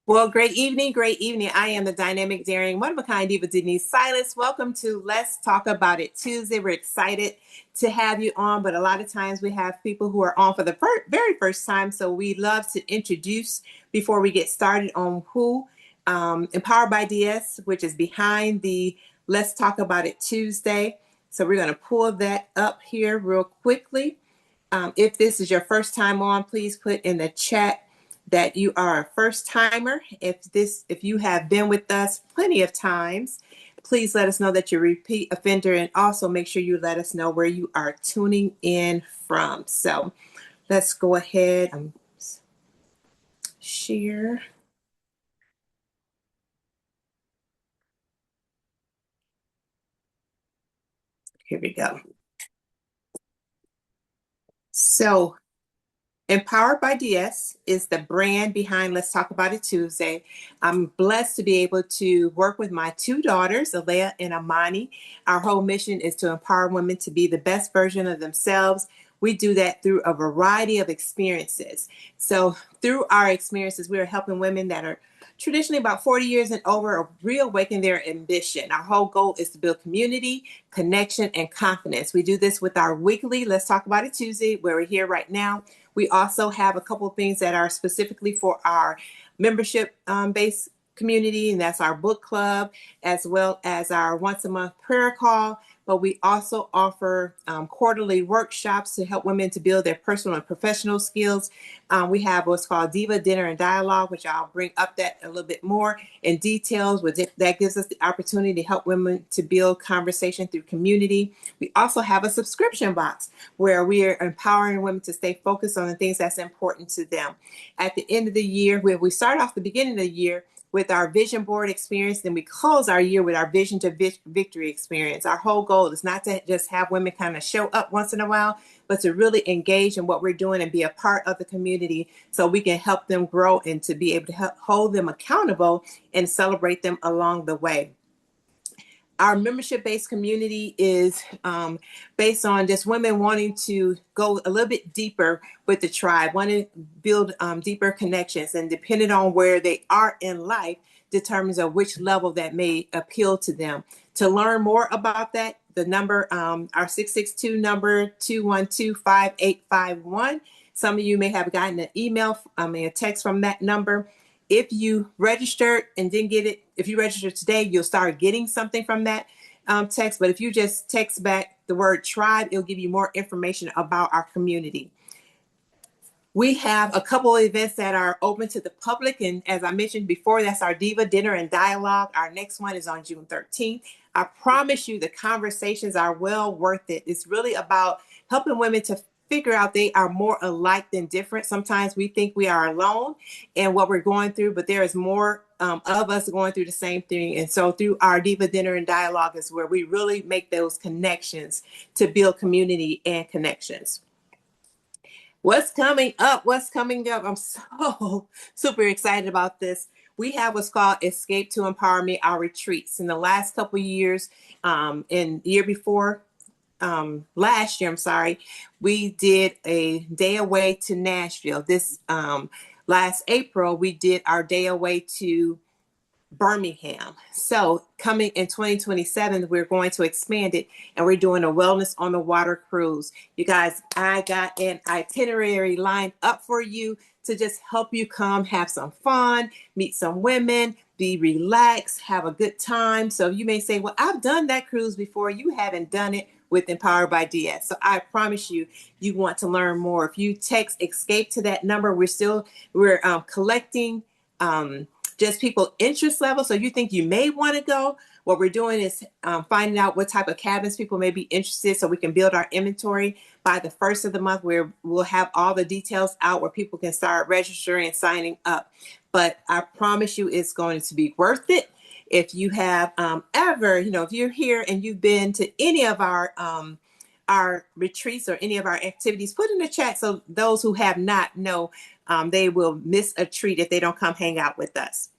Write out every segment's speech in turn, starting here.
Well, great evening, great evening. I am the dynamic, daring, one-of-a-kind diva Denise Silas. Welcome to Let's Talk About It Tuesday. We're excited to have you on, but a lot of times we have people who are on for the very first time, so we love to introduce before we get started on who Empowered by DS, which is behind the Let's Talk About It Tuesday. So we're going to pull that up here real quickly. If this is your first time on, please put in the chat that you are a first timer. If you have been with us plenty of times, please let us know that you're a repeat offender, and also make sure you let us know where you are tuning in from. So let's go ahead and share. Here we go. So Empowered by DS is the brand behind Let's Talk About It Tuesday. I'm blessed to be able to work with my two daughters, Alea and Amani. Our whole mission is to empower women to be the best version of themselves. We do that through a variety of experiences. So through our experiences, we are helping women that are traditionally about 40 years and over reawaken their ambition. Our whole goal is to build community, connection, and confidence. We do this with our weekly Let's Talk About It Tuesday, where we're here right now. We also have a couple of things that are specifically for our membership based community, and that's our book club, as well as our once a month prayer call. But we also offer quarterly workshops to help women to build their personal and professional skills. We have what's called Diva Dinner and Dialogue, which I'll bring up that a little bit more in details. That gives us the opportunity to help women to build conversation through community. We also have a subscription box where we are empowering women to stay focused on the things that's important to them. At the end of the year, we start off the beginning of the year with our vision board experience, then we close our year with our vision to victory experience. Our whole goal is not to just have women kind of show up once in a while, but to really engage in what we're doing and be a part of the community so we can help them grow and to be able to hold them accountable and celebrate them along the way. Our membership-based community is based on just women wanting to go a little bit deeper with the tribe, wanting to build deeper connections, and depending on where they are in life, determines of which level that may appeal to them. To learn more about that, the number, our 662 number, 212-5851. Some of you may have gotten an email, a text from that number. If you registered and didn't get it, if you register today, you'll start getting something from that text. But if you just text back the word tribe, it'll give you more information about our community. We have a couple of events that are open to the public. And as I mentioned before, that's our Diva Dinner and Dialogue. Our next one is on June 13th. I promise you the conversations are well worth it. It's really about helping women to figure out they are more alike than different. Sometimes we think we are alone in what we're going through, but there is more of us going through the same thing. And so through our Diva Dinner and Dialogue is where we really make those connections to build community and connections. What's coming up? What's coming up? I'm so super excited about this. We have what's called Escape to Empower Me, our retreats. In the last couple of years, and the year before, last year, I'm sorry, we did a day away to Nashville. This last April, we did our day away to Birmingham. So coming in 2027, we're going to expand it, and we're doing a wellness on the water cruise. You guys, I got an itinerary lined up for you to just help you come have some fun, meet some women, be relaxed, have a good time. So you may say, well, I've done that cruise before. You haven't done it with Empowered by DS. So I promise you, you want to learn more. If you text escape to that number, we're collecting just people interest level. So you think you may want to go, what we're doing is finding out what type of cabins people may be interested so we can build our inventory. By the first of the month, where we'll have all the details out where people can start registering and signing up. But I promise you it's going to be worth it. If you have ever, if you're here and you've been to any of our retreats or any of our activities, put in the chat so those who have not know they will miss a treat if they don't come hang out with us.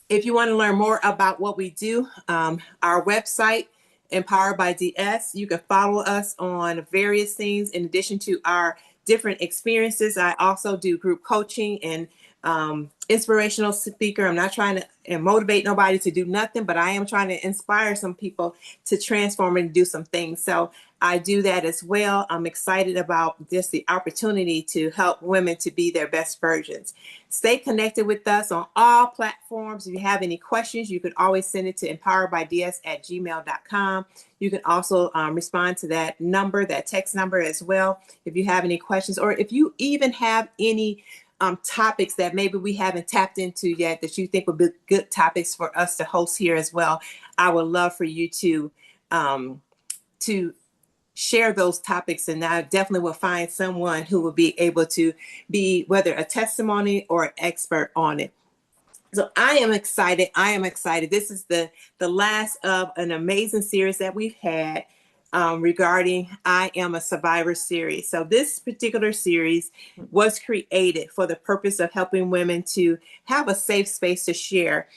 If you want to learn more about what we do, our website, Empowered by DS, you can follow us on various things in addition to our different experiences. I also do group coaching and inspirational speaker. I'm not trying to motivate nobody to do nothing, but I am trying to inspire some people to transform and do some things. So I do that as well. I'm excited about just the opportunity to help women to be their best versions. Stay connected with us on all platforms. If you have any questions, you can always send it to empoweredbyds@gmail.com. You can also respond to that number, that text number as well, if you have any questions, or if you even have any topics that maybe we haven't tapped into yet that you think would be good topics for us to host here as well. I would love for you to share those topics, and I definitely will find someone who will be able to be whether a testimony or an expert on it. So I am excited. I am excited. This is the last of an amazing series that we've had regarding I Am a Survivor series. So this particular series was created for the purpose of helping women to have a safe space to share.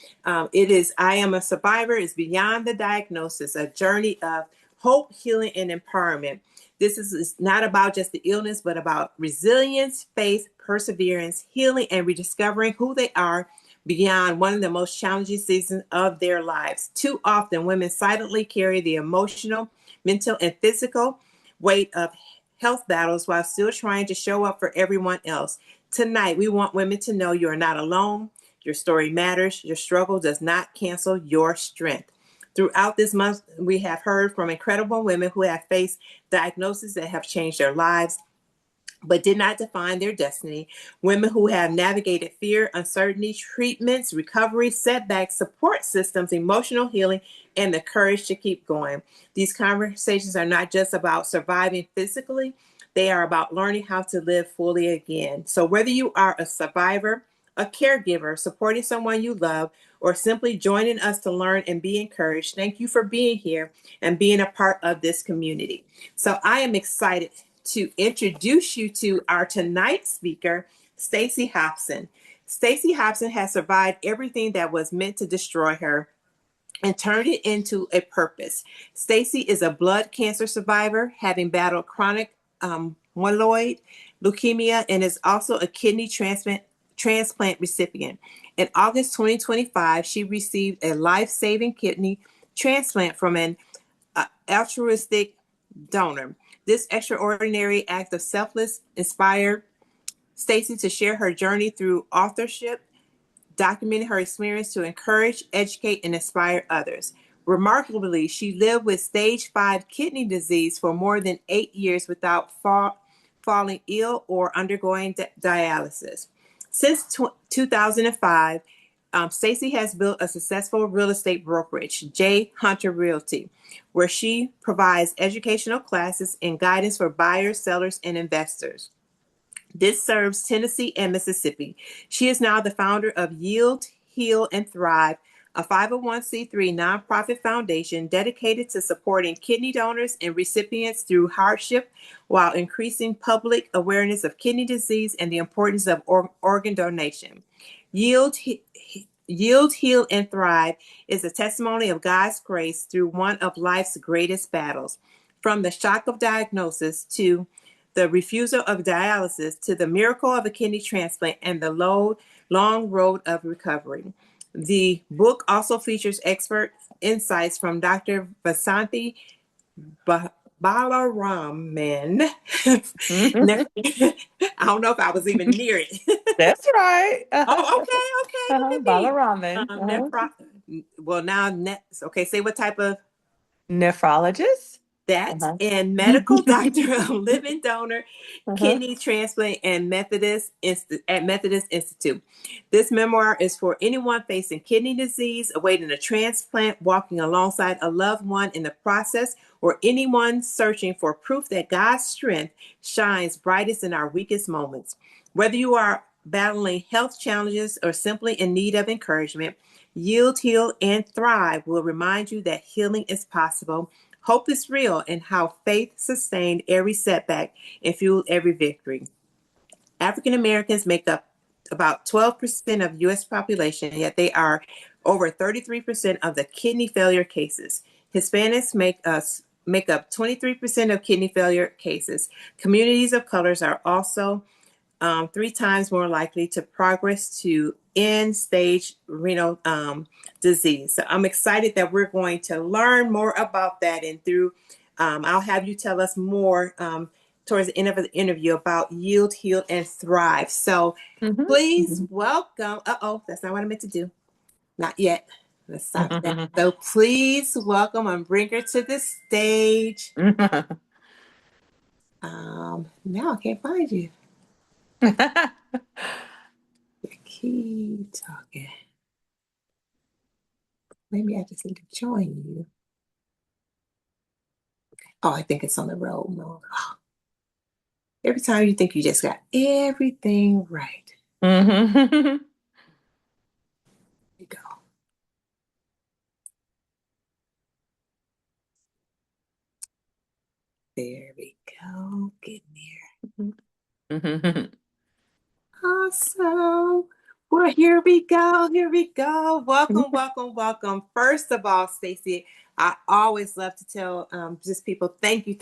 It is I Am a Survivor is beyond the diagnosis, a journey of hope, healing, and empowerment. This is not about just the illness, but about resilience, faith, perseverance, healing, and rediscovering who they are beyond one of the most challenging seasons of their lives. Too often, women silently carry the emotional, mental, and physical weight of health battles while still trying to show up for everyone else. Tonight, we want women to know you are not alone. Your story matters. Your struggle does not cancel your strength. Throughout this month, we have heard from incredible women who have faced diagnoses that have changed their lives, but did not define their destiny. Women who have navigated fear, uncertainty, treatments, recovery, setbacks, support systems, emotional healing, and the courage to keep going. These conversations are not just about surviving physically, they are about learning how to live fully again. So whether you are a survivor, a caregiver, supporting someone you love, or simply joining us to learn and be encouraged, thank you for being here and being a part of this community. So I am excited to introduce you to our tonight's speaker, Stacy Hobson. Stacy Hobson has survived everything that was meant to destroy her and turned it into a purpose. Stacy is a blood cancer survivor, having battled chronic myeloid leukemia, and is also a kidney transplant recipient. In August 2025, she received a life-saving kidney transplant from an altruistic donor. This extraordinary act of selfless inspired Stacy to share her journey through authorship, documenting her experience to encourage, educate, and inspire others. Remarkably, she lived with stage 5 kidney disease for more than 8 years without falling ill or undergoing dialysis. Since 2005, Stacy has built a successful real estate brokerage, Hunter Realty, where she provides educational classes and guidance for buyers, sellers, and investors. This serves Tennessee and Mississippi. She is now the founder of Yield, Heal, and Thrive, a 501c3 nonprofit foundation dedicated to supporting kidney donors and recipients through hardship while increasing public awareness of kidney disease and the importance of organ donation. Yield, Heal, and Thrive is a testimony of God's grace through one of life's greatest battles. From the shock of diagnosis to the refusal of dialysis to the miracle of a kidney transplant and the long road of recovery. The book also features expert insights from Dr. Vasanthi Balaraman. I don't know if I was even near it. That's right. Oh, okay. Look at me. Balaraman. Okay, say what type of Nephrologist. that and medical doctor of living donor, kidney transplant, and Methodist Institute. This memoir is for anyone facing kidney disease, awaiting a transplant, walking alongside a loved one in the process, or anyone searching for proof that God's strength shines brightest in our weakest moments. Whether you are battling health challenges or simply in need of encouragement, Yield, Heal, and Thrive will remind you that healing is possible. Hope is real, and how faith sustained every setback and fueled every victory. African Americans make up about 12% of U.S. population, yet they are over 33% of the kidney failure cases. Hispanics make up 23% of kidney failure cases. Communities of colors are also 3 times more likely to progress to end stage renal disease. So I'm excited that we're going to learn more about that. And through, I'll have you tell us more towards the end of the interview about Yield, Heal, and Thrive. So please welcome. Uh-oh, that's not what I meant to do. Not yet. Let's stop that. So please welcome and bring her to the stage. Now I can't find you. Keep talking. Maybe I just need to join you. Oh, I think it's on the road mode. Oh, every time you think you just got everything right. There you go. There we go. Getting there. Awesome. Well, here we go. Here we go. Welcome, welcome, welcome. First of all, Stacy, I always love to tell just people thank you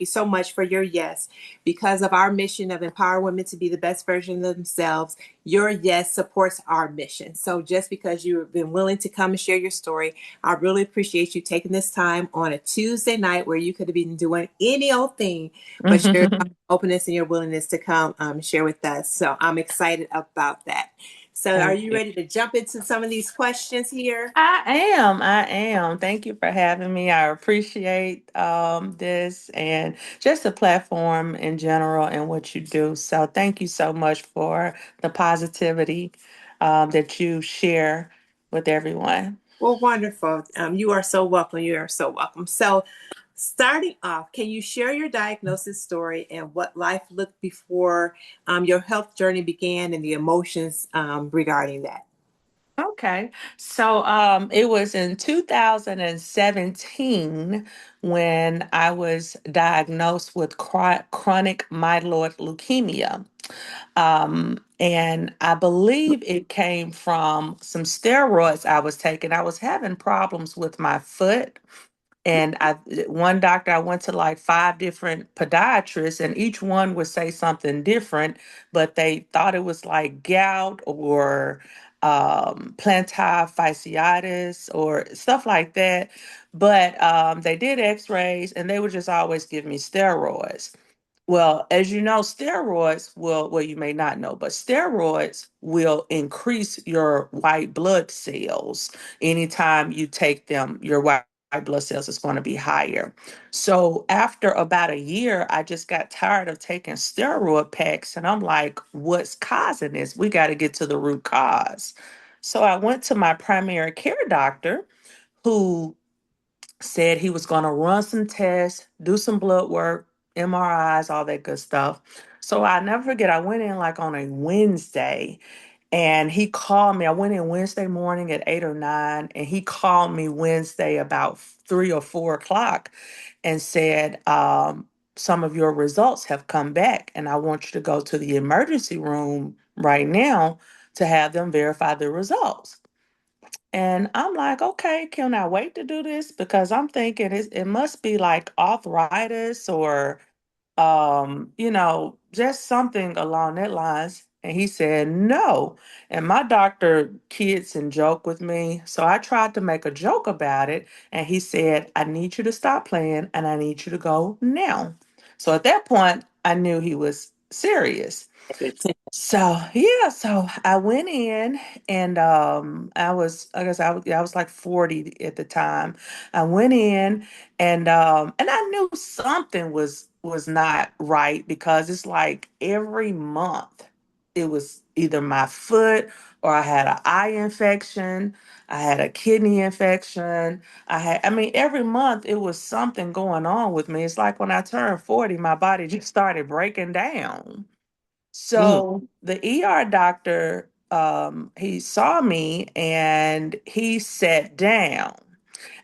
so much for your yes. Because of our mission of empower women to be the best version of themselves, your yes supports our mission. So just because you've been willing to come and share your story, I really appreciate you taking this time on a Tuesday night where you could have been doing any old thing, but your openness and your willingness to come share with us. So I'm excited about that. So are Thank you you. ready to jump into some of these questions here? I am. I am. Thank you for having me. I appreciate this and just the platform in general and what you do. So thank you so much for the positivity that you share with everyone. Well, wonderful. You are so welcome. You are so welcome. So starting off, can you share your diagnosis story and what life looked before your health journey began and the emotions regarding that? Okay. So it was in 2017 when I was diagnosed with chronic myeloid leukemia. And I believe it came from some steroids I was taking. I was having problems with my foot. And one doctor, I went to like five different podiatrists, and each one would say something different, but they thought it was like gout or plantar fasciitis or stuff like that. But they did x-rays and they would just always give me steroids. Well, as you know, steroids will, well, you may not know, but steroids will increase your white blood cells. Anytime you take them, your white blood cells is going to be higher. So after about a year, I just got tired of taking steroid packs. And I'm like, what's causing this? We got to get to the root cause. So I went to my primary care doctor who said he was going to run some tests, do some blood work, MRIs, all that good stuff. So I never forget, I went in like on a Wednesday and he called me. I went in Wednesday morning at 8 or 9, and he called me Wednesday about 3 or 4 o'clock and said, some of your results have come back, and I want you to go to the emergency room right now to have them verify the results. And I'm like, okay, can I wait to do this? Because I'm thinking it must be like arthritis or, just something along that lines. And he said, no. And my doctor kids and joke with me. So I tried to make a joke about it. And he said, I need you to stop playing and I need you to go now. So at that point, I knew he was serious. So yeah, so I went in and I was like 40 at the time. I went in and I knew something was not right because it's like every month it was either my foot or I had an eye infection, I had a kidney infection. I mean every month it was something going on with me. It's like when I turned 40, my body just started breaking down. Mm. So the ER doctor, he saw me and he sat down.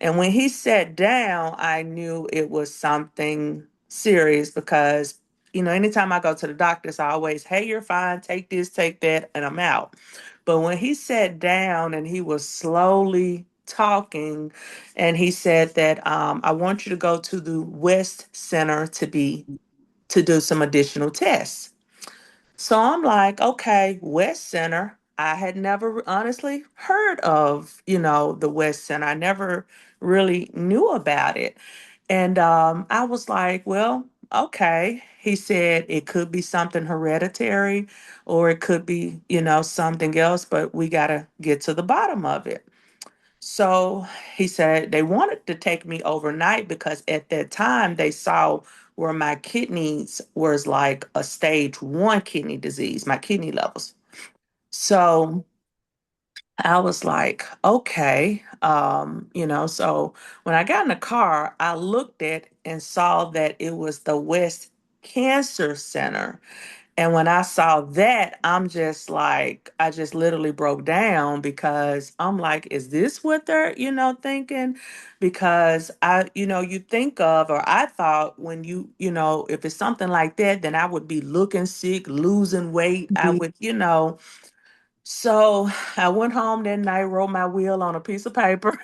And when he sat down, I knew it was something serious because, anytime I go to the doctors, I always, hey, you're fine, take this, take that, and I'm out. But when he sat down and he was slowly talking, and he said that I want you to go to the West Center to do some additional tests. So I'm like, okay, West Center. I had never honestly heard of, the West Center. I never really knew about it. And I was like, well, okay. He said it could be something hereditary or it could be, something else, but we got to get to the bottom of it. So he said they wanted to take me overnight because at that time they saw where my kidneys was like a stage 1 kidney disease, my kidney levels. So I was like, okay, so when I got in the car, I looked at and saw that it was the West Cancer Center. And when I saw that, I'm just like, I just literally broke down because I'm like, is this what they're, thinking? Because you think of, or I thought when if it's something like that, then I would be looking sick, losing weight. I Mhm. would, So I went home that night, wrote my will on a piece of paper.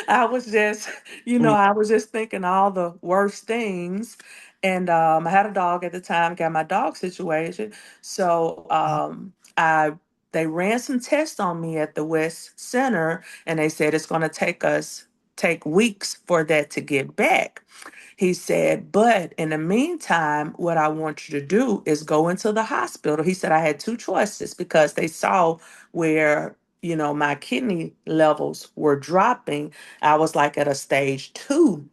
I was just, I was just thinking all the worst things. And I had a dog at the time, got my dog situation. So they ran some tests on me at the West Center, and they said it's going to take weeks for that to get back. He said, but in the meantime, what I want you to do is go into the hospital. He said I had two choices because they saw where, my kidney levels were dropping. I was like at a stage 2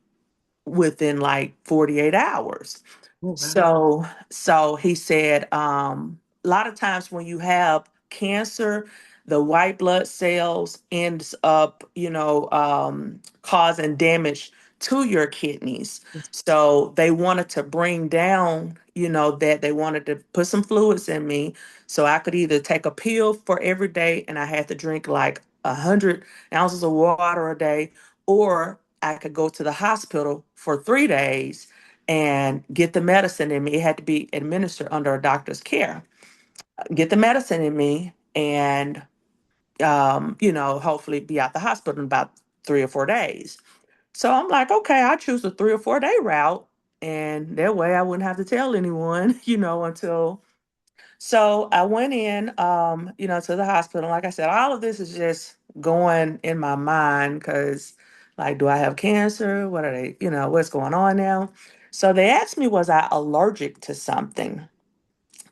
within like 48 hours. Oh, wow. So he said, a lot of times when you have cancer, the white blood cells ends up, causing damage to your kidneys. So they wanted to bring down, that they wanted to put some fluids in me so I could either take a pill for every day and I had to drink like 100 ounces of water a day, or I could go to the hospital for 3 days and get the medicine in me. It had to be administered under a doctor's care. Get the medicine in me and, hopefully be out the hospital in about 3 or 4 days. So I'm like, okay, I'll choose a 3 or 4 day route. And that way I wouldn't have to tell anyone, until so I went in, to the hospital. Like I said, all of this is just going in my mind because, like, do I have cancer? What are they, what's going on now? So they asked me, was I allergic to something?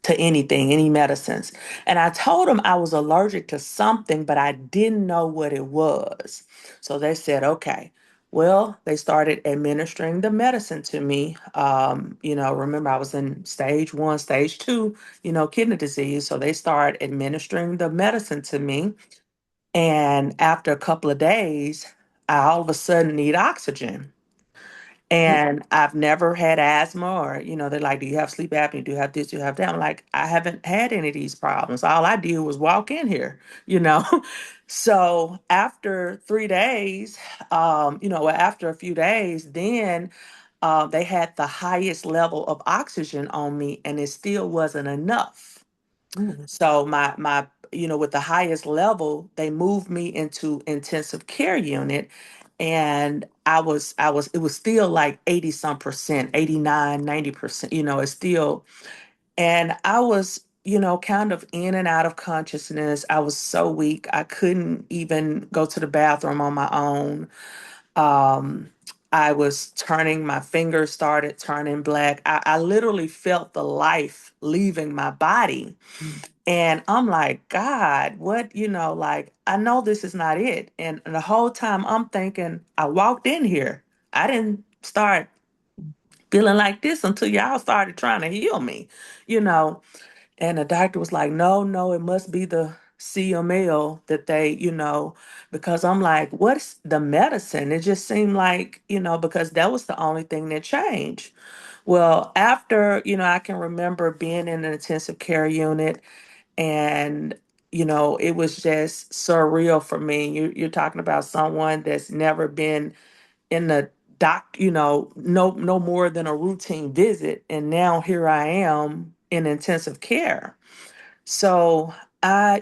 To anything, any medicines. And I told them I was allergic to something, but I didn't know what it was. So they said, okay. Well, they started administering the medicine to me. Remember I was in stage 1, stage 2, kidney disease. So they started administering the medicine to me. And after a couple of days, I all of a sudden need oxygen. And I've never had asthma or, they're like, do you have sleep apnea? Do you have this? Do you have that? I'm like, I haven't had any of these problems. All I did was walk in here, you know? So after 3 days, after a few days, then they had the highest level of oxygen on me and it still wasn't enough. Mm. So with the highest level, they moved me into intensive care unit and it was still like 80 some percent, 89, 90%, it's still, and I was, kind of in and out of consciousness. I was so weak. I couldn't even go to the bathroom on my own. Um, I was my fingers started turning black. I literally felt the life leaving my body. And I'm like, God, what, like, I know this is not it. And the whole time I'm thinking, I walked in here. I didn't start feeling like this until y'all started trying to heal me, you know. And the doctor was like, no, no, it must be the CML that they, because I'm like, what's the medicine? It just seemed like, because that was the only thing that changed. Well, after, I can remember being in an intensive care unit and it was just surreal for me. You're talking about someone that's never been in the no more than a routine visit, and now here I am in intensive care. So I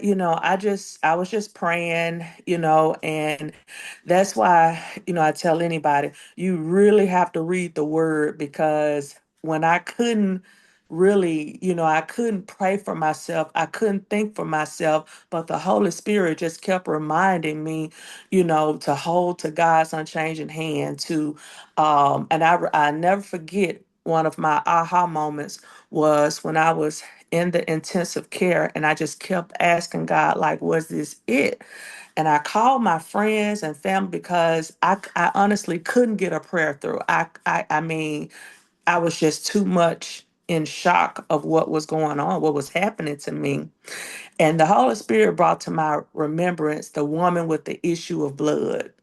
was just praying, and that's why, I tell anybody, you really have to read the word because when I couldn't, really, I couldn't pray for myself. I couldn't think for myself, but the Holy Spirit just kept reminding me, to hold to God's unchanging hand and I never forget one of my aha moments was when I was in the intensive care and I just kept asking God, like, was this it? And I called my friends and family because I honestly couldn't get a prayer through. I mean, I was just too much in shock of what was going on, what was happening to me. And the Holy Spirit brought to my remembrance the woman with the issue of blood,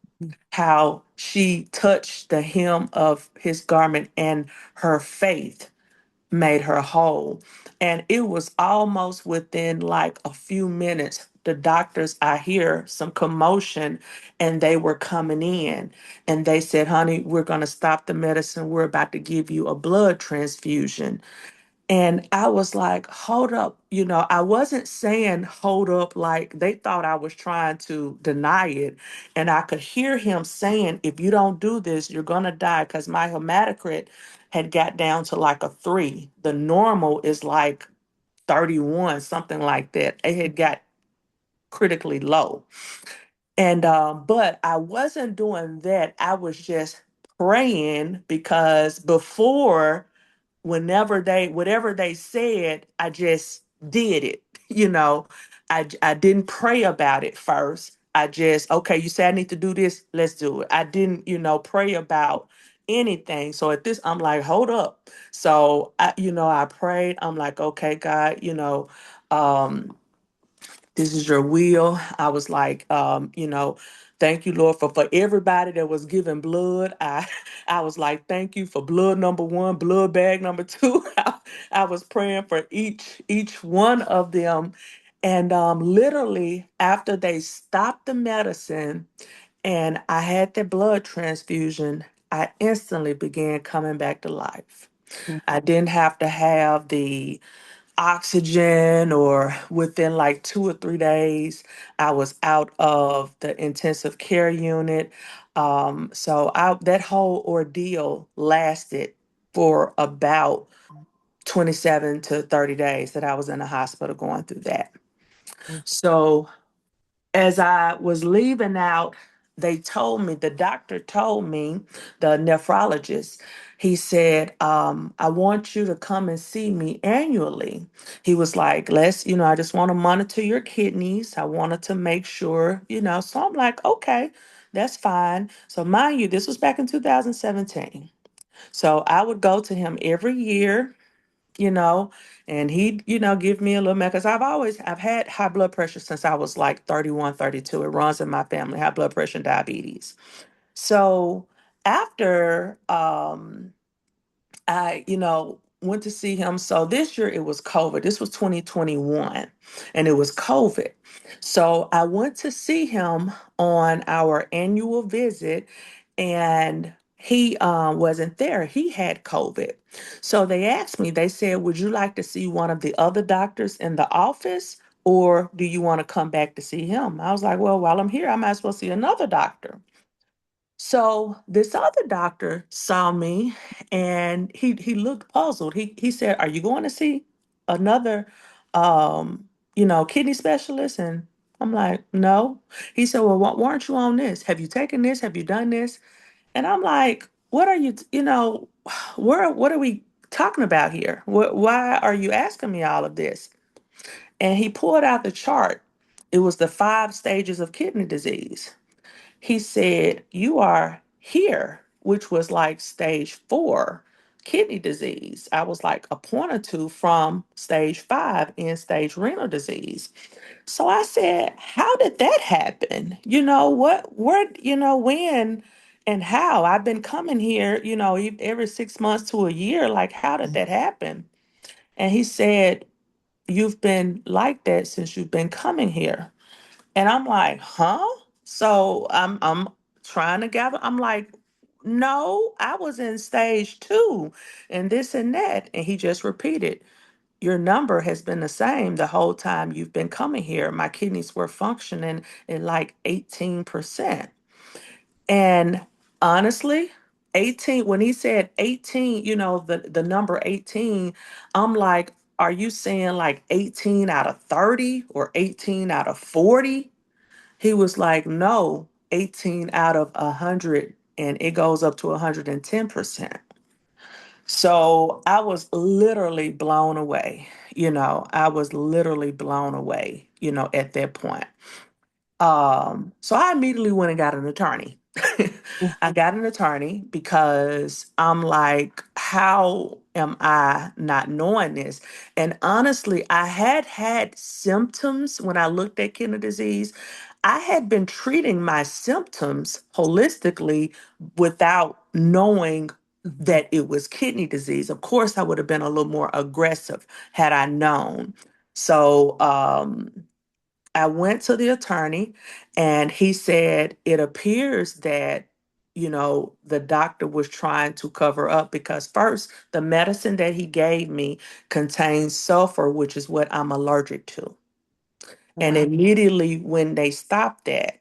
how she touched the hem of his garment and her faith made her whole. And it was almost within like a few minutes. The doctors, I hear some commotion and they were coming in and they said, honey, we're going to stop the medicine. We're about to give you a blood transfusion. And I was like, hold up. I wasn't saying hold up like they thought I was trying to deny it. And I could hear him saying, if you don't do this, you're going to die because my hematocrit had got down to like a 3. The normal is like 31, something like that. It had got critically low. And but I wasn't doing that. I was just praying because before whatever they said, I just did it. I didn't pray about it first. I just, okay, you say I need to do this, let's do it. I didn't, pray about anything. So at this, I'm like, hold up. So I prayed. I'm like, okay, God, um, this is your will. I was like, thank you, Lord, for everybody that was giving blood. I was like, thank you for blood number one, blood bag number two. I was praying for each one of them. And literally after they stopped the medicine and I had the blood transfusion, I instantly began coming back to life. I didn't have to have the oxygen, or within like 2 or 3 days, I was out of the intensive care unit. That whole ordeal lasted for about 27 to 30 days that I was in the hospital going through that. So as I was leaving out, the doctor told me, the nephrologist, he said, I want you to come and see me annually. He was like, I just want to monitor your kidneys. I wanted to make sure, So I'm like, okay, that's fine. So mind you, this was back in 2017. So I would go to him every year, you know, and he'd, give me a little because I've had high blood pressure since I was like 31, 32. It runs in my family, high blood pressure and diabetes. So after I, went to see him. So this year it was COVID. This was 2021 and it was COVID. So I went to see him on our annual visit and he wasn't there. He had COVID. So they asked me, they said, would you like to see one of the other doctors in the office or do you want to come back to see him? I was like, well, while I'm here, I might as well see another doctor. So this other doctor saw me and he looked puzzled. He said, "Are you going to see another kidney specialist?" And I'm like, "No." He said, "Well, why aren't you on this? Have you taken this? Have you done this?" And I'm like, "What are you, what are we talking about here? Why are you asking me all of this?" And he pulled out the chart. It was the 5 stages of kidney disease. He said, you are here, which was like stage 4 kidney disease. I was like a point or two from stage 5 end stage renal disease. So I said, how did that happen? When and how? I've been coming here, every 6 months to a year. Like, how did that happen? And he said, you've been like that since you've been coming here. And I'm like, huh? So I'm trying to gather. I'm like, no, I was in stage 2 and this and that. And he just repeated, your number has been the same the whole time you've been coming here. My kidneys were functioning at like 18%. And honestly, 18, when he said 18, the number 18, I'm like, are you saying like 18 out of 30 or 18 out of 40? He was like, no, 18 out of 100, and it goes up to 110%. So I was literally blown away. I was literally blown away, at that point. So I immediately went and got an attorney. I got an attorney because I'm like, how am I not knowing this? And honestly, I had had symptoms when I looked at kidney disease. I had been treating my symptoms holistically without knowing that it was kidney disease. Of course, I would have been a little more aggressive had I known. So, I went to the attorney and he said, it appears that, the doctor was trying to cover up because first, the medicine that he gave me contains sulfur, which is what I'm allergic to. And Wow. immediately when they stopped that,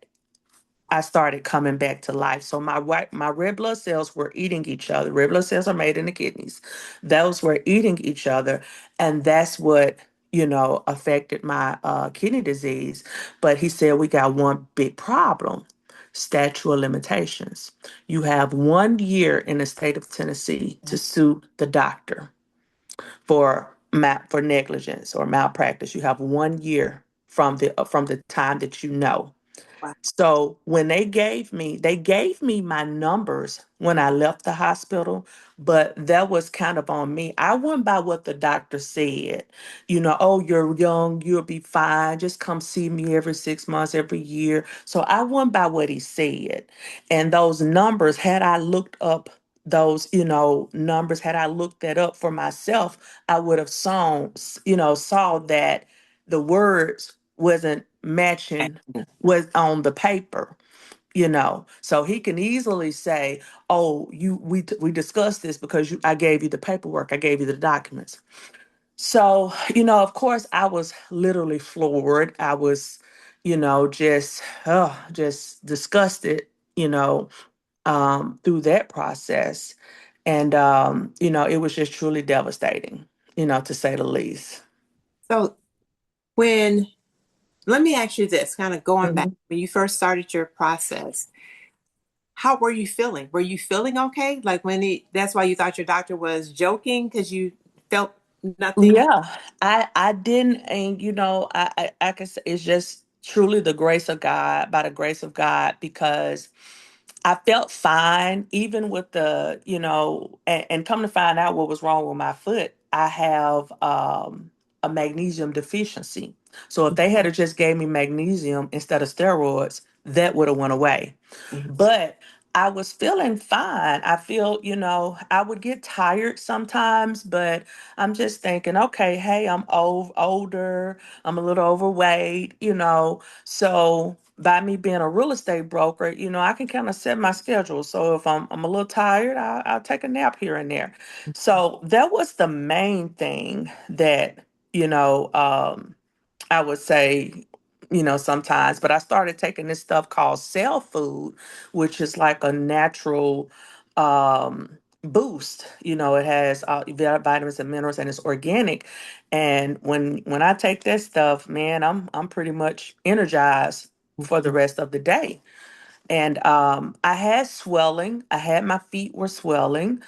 I started coming back to life. So my red blood cells were eating each other. Red blood cells are made in the kidneys. Those were eating each other, and that's what affected my kidney disease. But he said we got one big problem: statute of limitations. You have 1 year in the state of Tennessee to sue the doctor for negligence or malpractice. You have 1 year from the time that you know. Wow. So when they gave me my numbers when I left the hospital, but that was kind of on me. I went by what the doctor said. Oh, you're young, you'll be fine. Just come see me every 6 months, every year. So I went by what he said. And those numbers, had I looked up those, numbers, had I looked that up for myself, I would have saw that the words wasn't matching was on the paper. So he can easily say, oh, we discussed this because I gave you the paperwork, I gave you the documents. So of course I was literally floored. I was just disgusted, through that process. And it was just truly devastating, to say the least. So when let me ask you this, kind of going back Mhm. when you first started your process, how were you feeling? Were you feeling okay? Like that's why you thought your doctor was joking because you felt nothing. Yeah, I didn't, and I can say it's just truly the grace of God, by the grace of God, because I felt fine, even with and come to find out what was wrong with my foot. I have a magnesium deficiency. So if they had just gave me magnesium instead of steroids, that would have went away. Mhm. But I was feeling fine. I feel, I would get tired sometimes, but I'm just thinking, okay, hey, I'm older, I'm a little overweight, so by me being a real estate broker, I can kind of set my schedule. So if I'm a little tired, I'll take a nap here and there. So that was the main thing that, you know, um, I would say, sometimes, but I started taking this stuff called cell food, which is like a natural boost. It has vitamins and minerals, and it's organic. And when I take that stuff, man, I'm pretty much energized for the rest of the day. And I had swelling. I had my feet were swelling,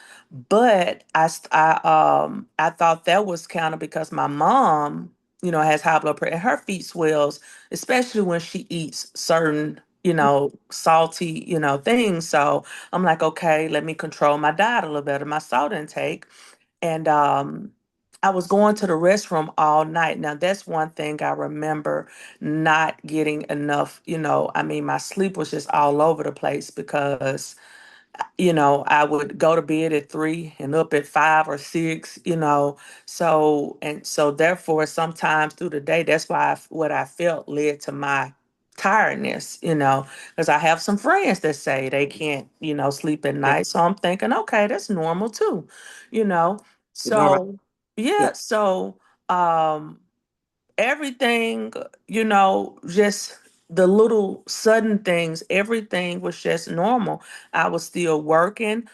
but I thought that was kind of because my mom, has high blood pressure, and her feet swells, especially when she eats certain, salty, things. So I'm like, okay, let me control my diet a little better, my salt intake. And I was going to the restroom all night. Now, that's one thing I remember, not getting enough. I mean, my sleep was just all over the place because I would go to bed at 3 and up at 5 or 6, so therefore, sometimes through the day, that's why what I felt led to my tiredness, because I have some friends that say they can't, sleep at Yeah. night. So I'm thinking, okay, that's normal too, you know. Normal. So Yeah. yeah, so um everything, just the little sudden things, everything was just normal. I was still working.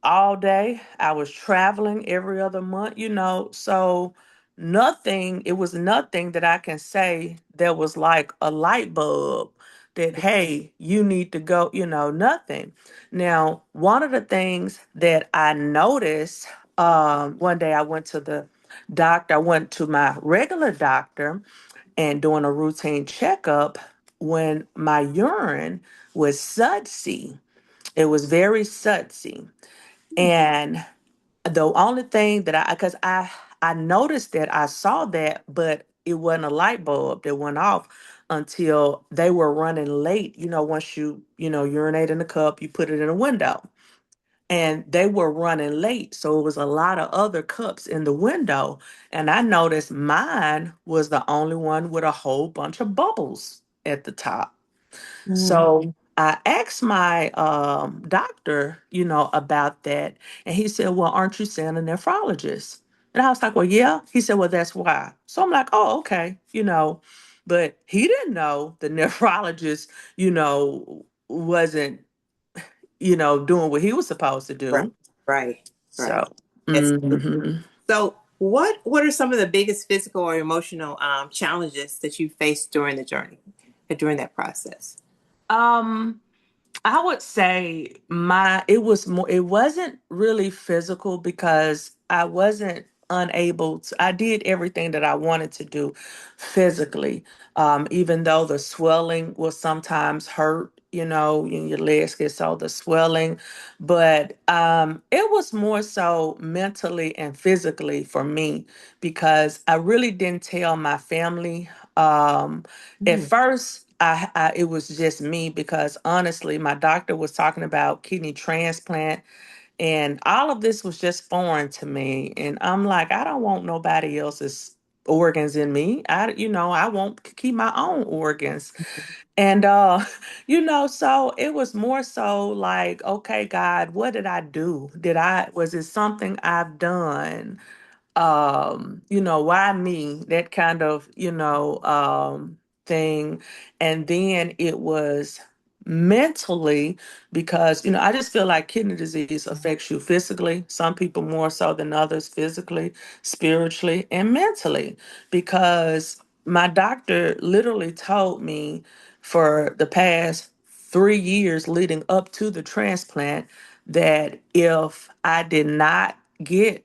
all day. I was traveling every other month, so it was nothing that I can say that was like a light bulb that, hey, you need to go, nothing. Now, one of the things that I noticed, one day I went to the doctor, I went to my regular doctor and doing a routine checkup when my urine was sudsy. It was very sudsy. And the only thing that because I noticed that I saw that, but it wasn't a light bulb that went off until they were running late. Once you urinate in the cup, you put it in a window. And they were running late. So it was a lot of other cups in the window. And I noticed mine was the only one with a whole bunch of bubbles at the top. Mm. So I asked my doctor, about that. And he said, well, aren't you seeing a nephrologist? And I was like, well, yeah. He said, well, that's why. So I'm like, oh, okay, But he didn't know the nephrologist, wasn't, doing what he was supposed to Right, do. right, right. So, Absolutely. mhm. So, what are some of the biggest physical or emotional challenges that you faced during the journey, during that process? um, I would say it wasn't really physical because I wasn't unable to, I did everything that I wanted to do physically. Even though the swelling will sometimes hurt, in your legs get so the swelling, but it was more so mentally and physically for me because I really didn't tell my family. At Mm. first, it was just me because honestly, my doctor was talking about kidney transplant, and all of this was just foreign to me. And I'm like, I don't want nobody else's organs in me. I won't keep my own organs. And so it was more so like, okay, God, what did I do? Was it something I've done? Why me? That kind of, thing. And then it was mentally because, I just feel like kidney disease affects you physically, some people more so than others, physically, spiritually, and mentally. Because my doctor literally told me for the past 3 years leading up to the transplant that if I did not get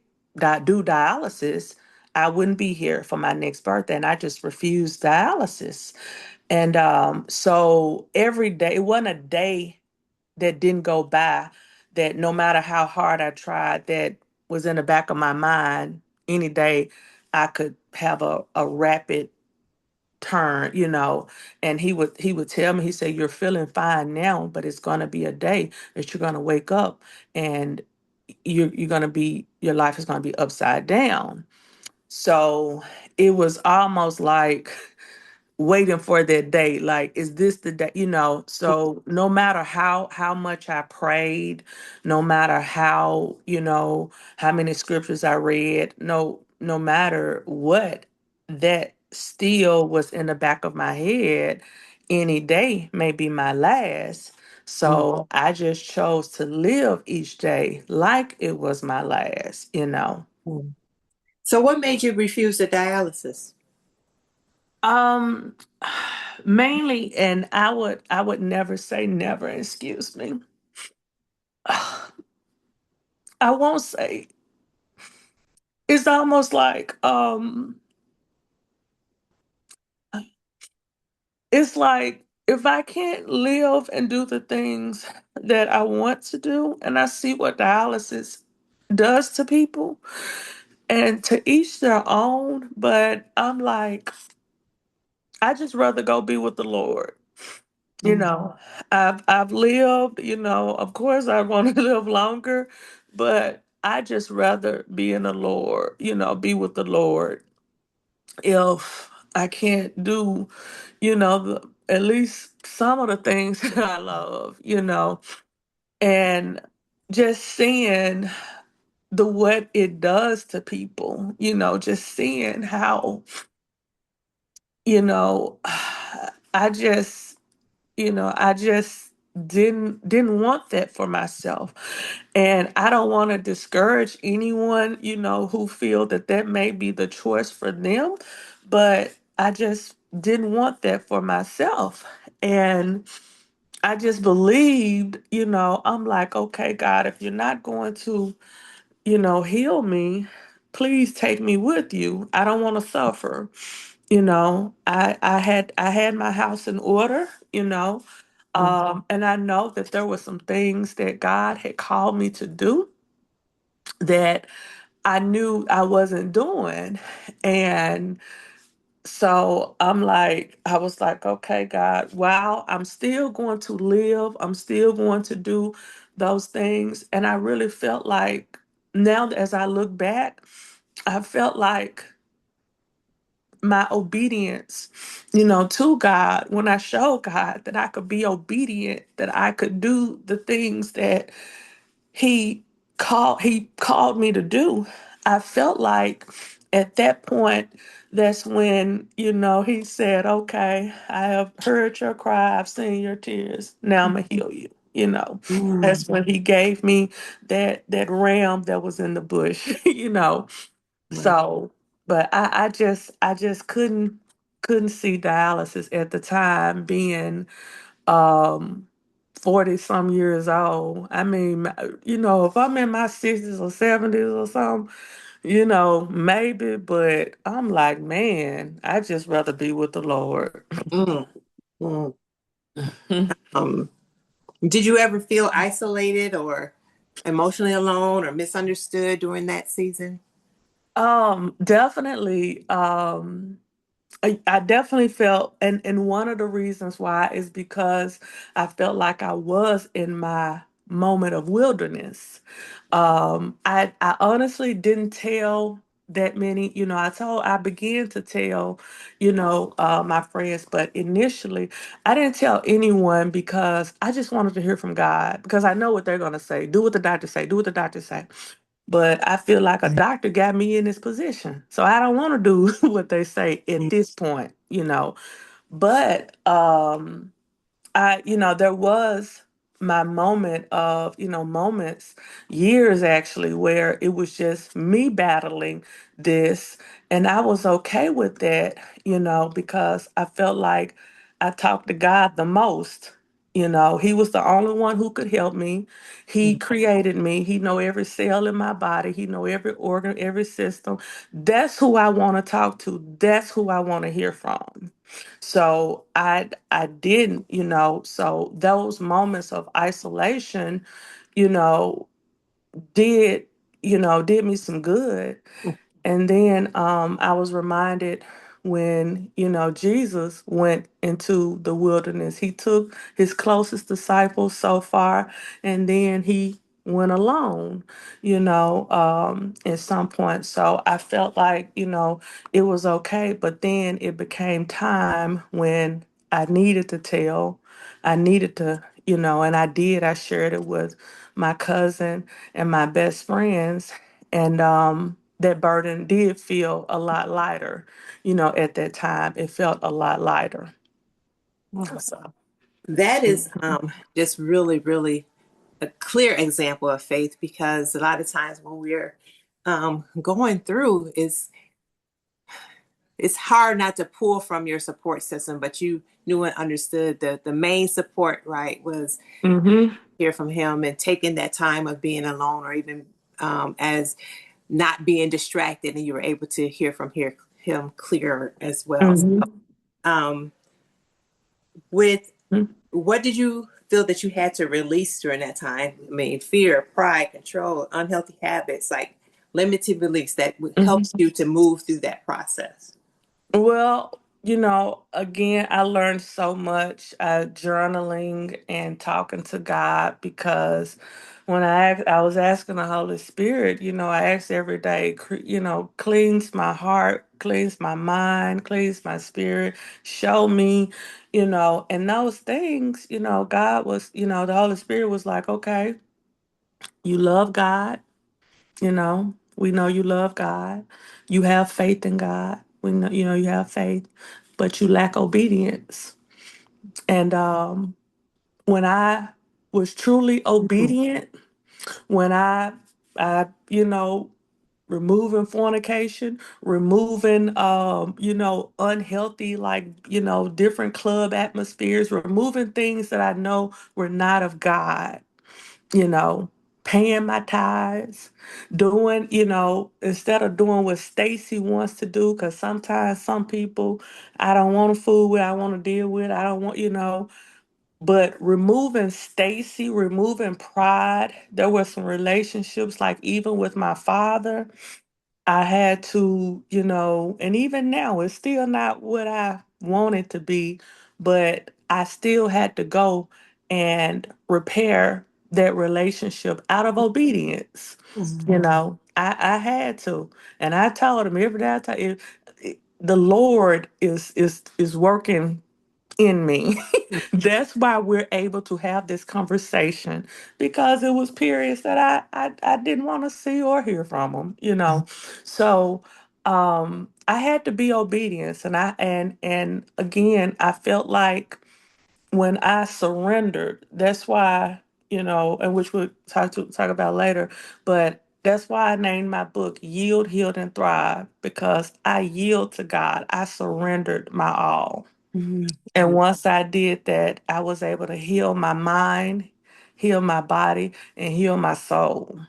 do dialysis, I wouldn't be here for my next birthday. And I just refused dialysis. And so every day, it wasn't a day that didn't go by that no matter how hard I tried, that was in the back of my mind. Any day I could have a rapid turn, and he would tell me, he said, you're feeling fine now, but it's gonna be a day that you're gonna wake up and you're gonna be your life is gonna be upside down. So it was almost like waiting for that day, like, is this the day, so no matter how much I prayed, no matter how many scriptures I read, no matter what, that still was in the back of my head. Any day may be my last. Mm. So I just chose to live each day like it was my last. Mm. So, what made you refuse the dialysis? Um, mainly, and I would never say never, excuse me. I won't say. It's almost like it's like if I can't live and do the things that I want to do, and I see what dialysis does to people, and to each their own, but I'm like, I just rather go be with the Lord. You Mm. know, I've lived, of course I want to live longer, but I just rather be in the Lord, be with the Lord. If I can't do, at least some of the things that I love, and just seeing what it does to people, just seeing how, you know, I just, I just didn't want that for myself. And I don't want to discourage anyone, who feel that that may be the choice for them, but I just didn't want that for myself. And I just believed, I'm like, okay, God, if you're not going to, heal me, please take me with you. I don't want to suffer. I had my house in order, and I know that there were some things that God had called me to do that I knew I wasn't doing. And so I was like, okay, God, wow, I'm still going to live. I'm still going to do those things. And I really felt like now as I look back, I felt like my obedience, to God, when I showed God that I could be obedient, that I could do the things that he called me to do. I felt like at that point, that's when, he said, okay, I have heard your cry, I've seen your tears. Now I'm gonna heal you. Mm. That's when he gave me that ram that was in the bush, Right. So, but I just couldn't see dialysis at the time being um 40 some years old. I mean, if I'm in my 60s or 70s or something, maybe, but I'm like, man, I just rather be with the Lord. Mm. Mm. Um, did you ever feel isolated or emotionally alone or misunderstood during that season? Definitely. I definitely felt, and one of the reasons why is because I felt like I was in my moment of wilderness. I honestly didn't tell that many, I began to tell, my friends, but initially I didn't tell anyone because I just wanted to hear from God because I know what they're going to say. Do what the doctor say, do what the doctor say. But I feel like a doctor got me in this position. So I don't want to do what they say at this point. But there was my moment of, moments, years actually, where it was just me battling this. And I was okay with that, because I felt like I talked to God the most. He was the only one who could help me. He created me. He know every cell in my body. He know every organ, every system. That's who I want to talk to. That's who I want to hear from. So I didn't, so those moments of isolation, you know, did, did me some good. And then I was reminded when, Jesus went into the wilderness, he took his closest disciples so far, and then he went alone, at some point. So I felt like, it was okay. But then it became time when I needed to tell, I needed to, and I did. I shared it with my cousin and my best friends. And that burden did feel a lot lighter, at that time. It felt a lot lighter. Wow. So, That is just really, really a clear example of faith because a lot of times when we're going through it's hard not to pull from your support system, but you knew and understood the main support, right, was mm-hmm, hear from him and taking that time of being alone or even as not being distracted and you were able to hear from him clearer as well. So, mm-hmm, um, with what did you feel that you had to release during that time? I mean, fear, pride, control, unhealthy habits, like limited beliefs that helps mm-hmm. you to move through that process. Well, again, I learned so much journaling and talking to God because when I was asking the Holy Spirit, I asked every day, cleanse my heart, cleanse my mind, cleanse my spirit, show me, and those things, God was, the Holy Spirit was like, okay, you love God. We know you love God. You have faith in God. We know, you have faith, but you lack obedience. And when I was truly obedient, when I, removing fornication, removing, unhealthy, like, different club atmospheres, removing things that I know were not of God, you know, paying my tithes, doing, instead of doing what Stacy wants to do, because sometimes some people I don't want to fool with, I want to deal with, I don't want, but removing Stacy, removing pride, there were some relationships, like even with my father, I had to, and even now, it's still not what I wanted to be, but I still had to go and repair that relationship out of obedience. I had to, and I told him every day. The Lord is working in me. That's why we're able to have this conversation, because it was periods that I didn't want to see or hear from him. So I had to be obedient, and again, I felt like when I surrendered, that's why, and which we'll talk about later, but that's why I named my book Yield, Healed, and Thrive, because I yield to God. I surrendered my all. Mhm. And once I did that, I was able to heal my mind, heal my body, and heal my soul.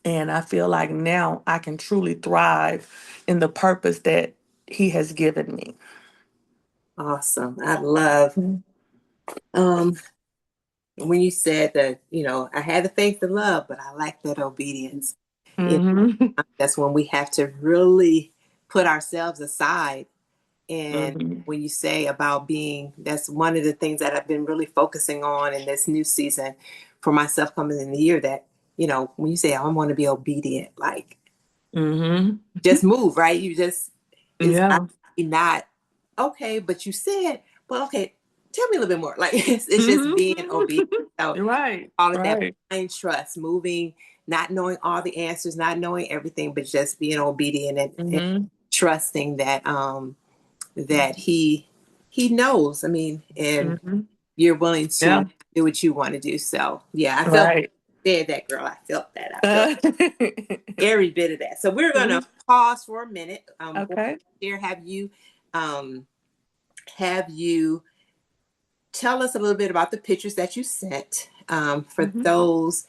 And I feel like now I can truly thrive in the purpose that He has given me. Awesome. I love um when you said that, I had the faith to love, but I like that obedience. You Mm-hmm. that's when we have to really put ourselves aside. And Mm-hmm. when you say about being, that's one of the things that I've been really focusing on in this new season for myself coming in the year, that, when you say, I want to be obedient, like Mm-hmm. just move, right? You just, it's not, Yeah. you're not, okay, but you said, well, okay, tell me a little bit more. Like it's just being obedient. Mm-hmm. So Right. call it that Right. blind trust, moving, not knowing all the answers, not knowing everything, but just being obedient and Mm-hmm. trusting that he knows. I mean, and Mm-hmm. you're willing to Yeah. do what you want to do. So yeah, I felt Right. that, girl. I felt that. I felt every bit of that. So we're gonna pause for a minute. Okay. Here, um, have you tell us a little bit about the pictures that you sent. For Mm-hmm. those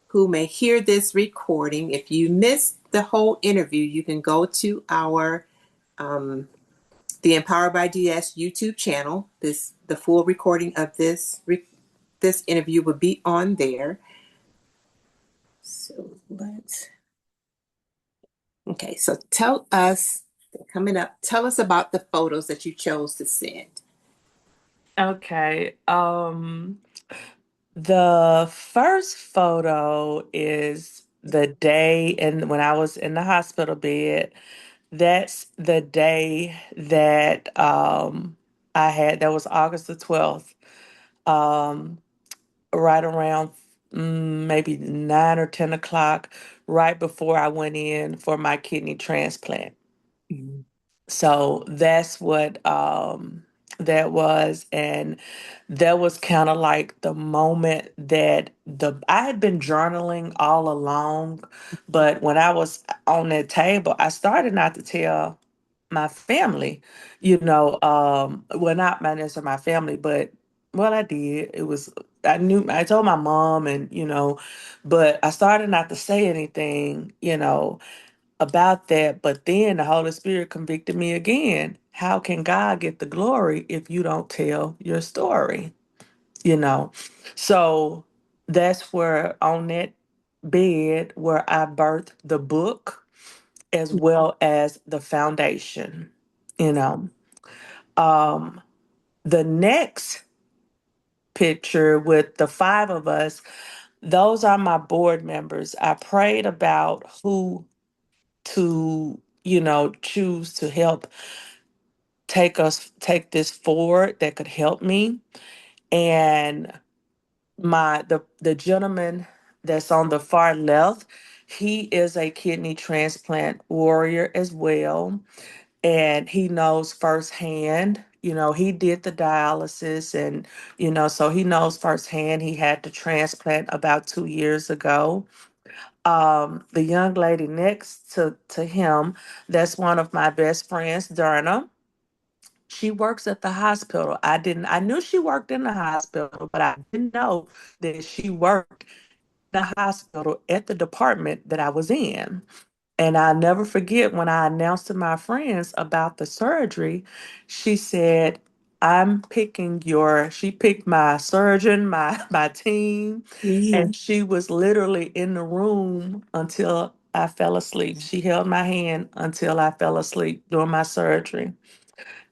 who may hear this recording, if you missed the whole interview, you can go to our um, the Empowered by DS YouTube channel. The full recording of this interview will be on there. So let's okay. So tell us coming up. Tell us about the photos that you chose to send. Okay. The first photo is the day, and when I was in the hospital bed, that's the day that that was August the 12th, um, right around maybe 9 or 10 o'clock, right before I went in for my kidney transplant. Mhm. So that's what that was. And that was kind of like the moment that the I had been journaling all along, but when I was on that table, I started not to tell my family, well, not my necessarily my family, but well, I did. I told my mom, and but I started not to say anything, about that. But then the Holy Spirit convicted me again. How can God get the glory if you don't tell your story? You know? So that's where on that bed where I birthed the book as well as the foundation, you know. Um the next picture with the five of us, those are my board members. I prayed about who to, choose to help take this forward that could help me. And the gentleman that's on the far left, he is a kidney transplant warrior as well, and he knows firsthand, he did the dialysis, and, so he knows firsthand he had the transplant about 2 years ago. The young lady next to him, that's one of my best friends, Derna. She works at the hospital. I knew she worked in the hospital, but I didn't know that she worked in the hospital at the department that I was in. And I'll never forget when I announced to my friends about the surgery, she said, she picked my surgeon, my team, Mm. and she was literally in the room until I fell asleep. She held my hand until I fell asleep during my surgery.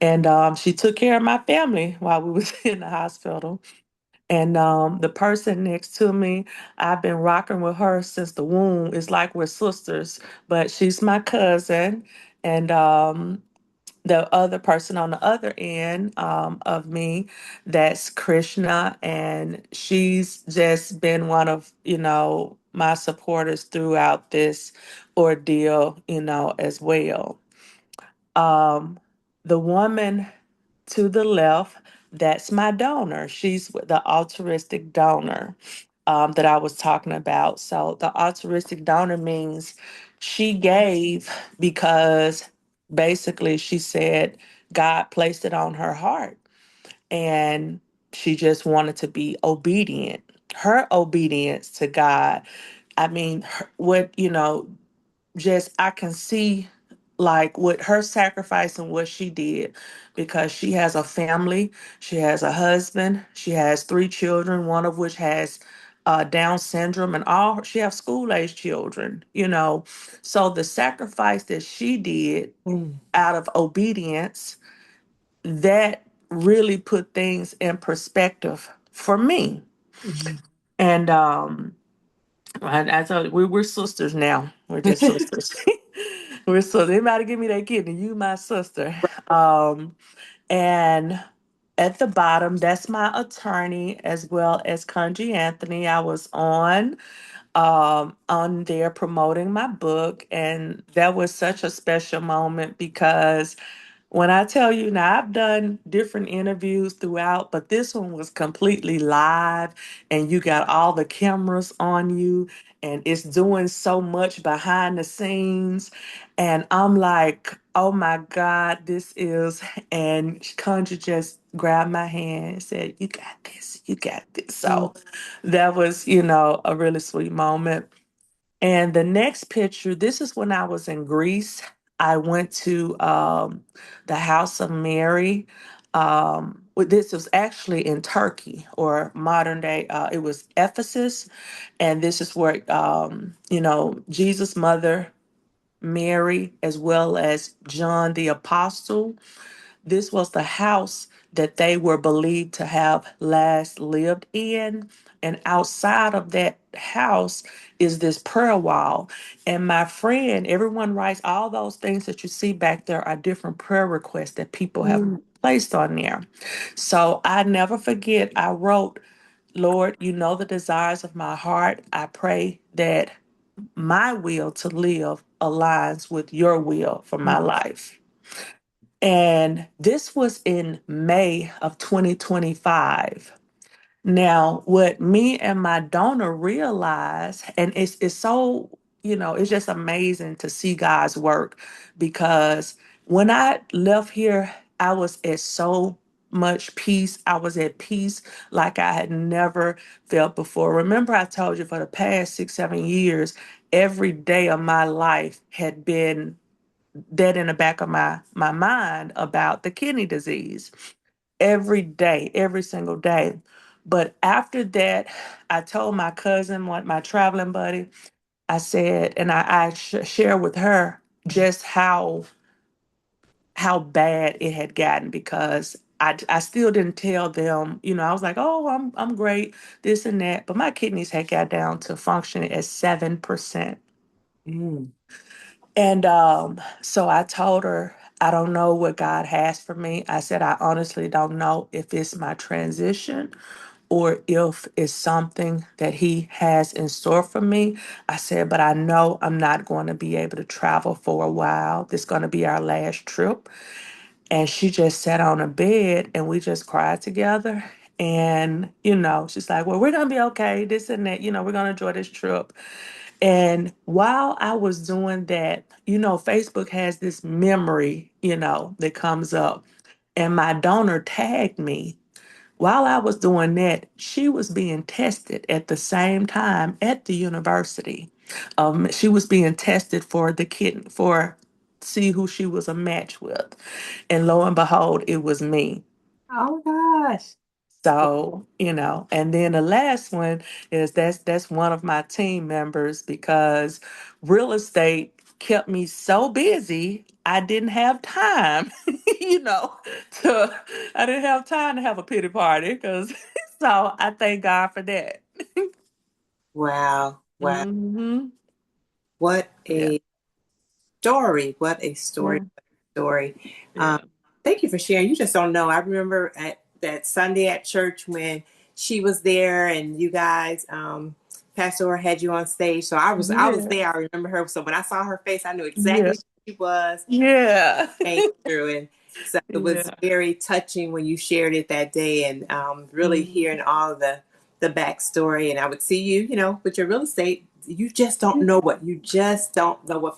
And she took care of my family while we was in the hospital. And the person next to me, I've been rocking with her since the womb. It's like we're sisters, but she's my cousin. And the other person on the other end of me, that's Krishna. And she's just been one of, my supporters throughout this ordeal, as well. Um, the woman to the left, that's my donor. She's the altruistic donor that I was talking about. So the altruistic donor means she gave because basically she said God placed it on her heart, and she just wanted to be obedient. Her obedience to God, I mean, just I can see like what her sacrifice and what she did, because she has a family, she has a husband, she has three children, one of which has Down syndrome, and all she has school age children. So the sacrifice that she did Mm. out of obedience, that really put things in perspective for me. Mhm. And I told you, we're sisters now. We're just sisters. We're so they might give me that kidney. You my sister. Um, and at the bottom, that's my attorney as well as Kanji Anthony. I was on there promoting my book, and that was such a special moment because when I tell you now, I've done different interviews throughout, but this one was completely live, and you got all the cameras on you, and it's doing so much behind the scenes. And I'm like, oh my God, this is. And Conjure just grabbed my hand and said, "You got this, you got this." Mm. So that was, a really sweet moment. And the next picture, this is when I was in Greece. I went to the House of Mary. This was actually in Turkey, or modern day, it was Ephesus. And this is where, Jesus' mother, Mary, as well as John the Apostle, this was the house that they were believed to have last lived in. And outside of that house is this prayer wall. And my friend, everyone writes all those things that you see back there are different prayer requests that people have Mm. placed on there. So I never forget, I wrote, "Lord, you know the desires of my heart. I pray that my will to live aligns with your will for my Mm. life." And this was in May of 2025. Now, what me and my donor realized, and it's so, it's just amazing to see God's work, because when I left here, I was at so much peace. I was at peace like I had never felt before. Remember, I told you for the past 6, 7 years, every day of my life had been that in the back of my mind about the kidney disease every day, every single day. But after that, I told my cousin, my traveling buddy, I said, and I share with her just how bad it had gotten, because I still didn't tell them, I was like, oh, I'm great, this and that, but my kidneys had got down to functioning at 7%. Mm. And so I told her, I don't know what God has for me. I said, I honestly don't know if it's my transition or if it's something that He has in store for me. I said, but I know I'm not going to be able to travel for a while. This is going to be our last trip. And she just sat on a bed and we just cried together. And, she's like, well, we're going to be okay, this and that, we're going to enjoy this trip. And while I was doing that, Facebook has this memory, that comes up. And my donor tagged me. While I was doing that, she was being tested at the same time at the university. She was being tested for the kidney, for see who she was a match with. And lo and behold, it was me. Oh gosh. So, and then the last one is that's one of my team members because real estate kept me so busy, I didn't have time, you know, to I didn't have time to have a pity party because so I thank God for that. Wow. Wow. Hmm. What Yeah. a story. What a story. Yeah. Story. Yeah. Thank you for sharing. You just don't know. I remember at that Sunday at church when she was there and you guys, Pastor Orr had you on stage. So I was Yeah. there. I remember her. So when I saw her face, I knew Yeah. exactly who she was. Yeah. Came through, and so it was Yeah. very touching when you shared it that day, and really hearing Mhm. all the backstory. And I would see you, with your real estate. You just don't Yeah. know what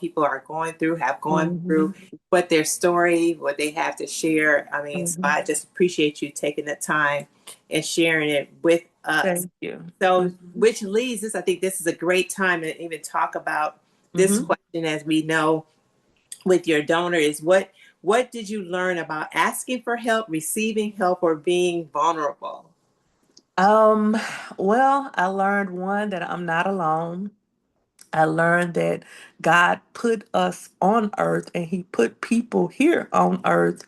people are going through, have gone through, Mhm. what their story, what they have to share. I mean, so Mhm. I just appreciate you taking the time and sharing it with us. Thank you. So, Mhm. which leads us, I think this is a great time to even talk about this Mhm. question. As we know, with your donor, is what did you learn about asking for help, receiving help, or being vulnerable? Um, well, I learned one that I'm not alone. I learned that God put us on earth and he put people here on earth,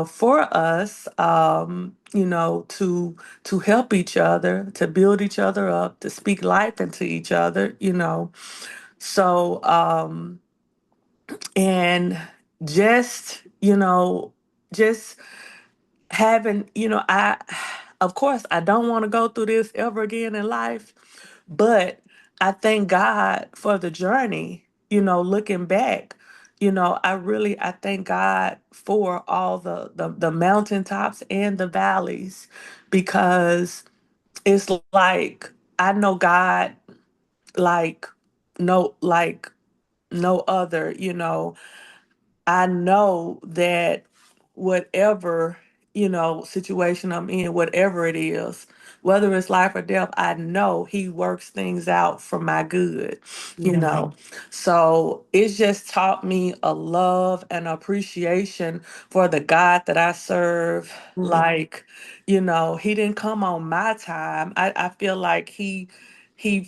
for us, to help each other, to build each other up, to speak life into each other. So, and just, just having, of course, I don't want to go through this ever again in life, but I thank God for the journey, looking back. I thank God for all the mountaintops and the valleys because it's like I know God like like no other. I know that whatever, situation I'm in, whatever it is, whether it's life or death, I know he works things out for my good, you Mhm. know. So it's just taught me a love and appreciation for the God that I serve. Mhm. Like, he didn't come on my time. I feel like he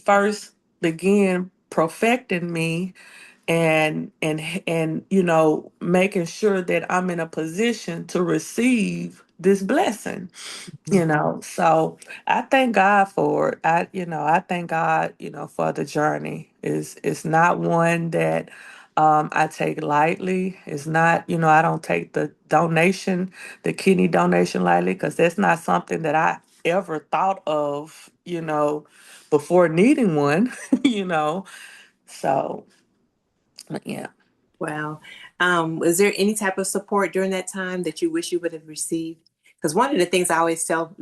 first began perfecting me and making sure that I'm in a position to receive this blessing. So I thank God for it. I thank God, for the journey. It's not one that I take lightly. It's not, I don't take the kidney donation lightly, because that's not something that I ever thought of, before needing one, you know. So yeah. Wow. Was there any type of support during that time that you wish you would have received? Because one of the things I always tell,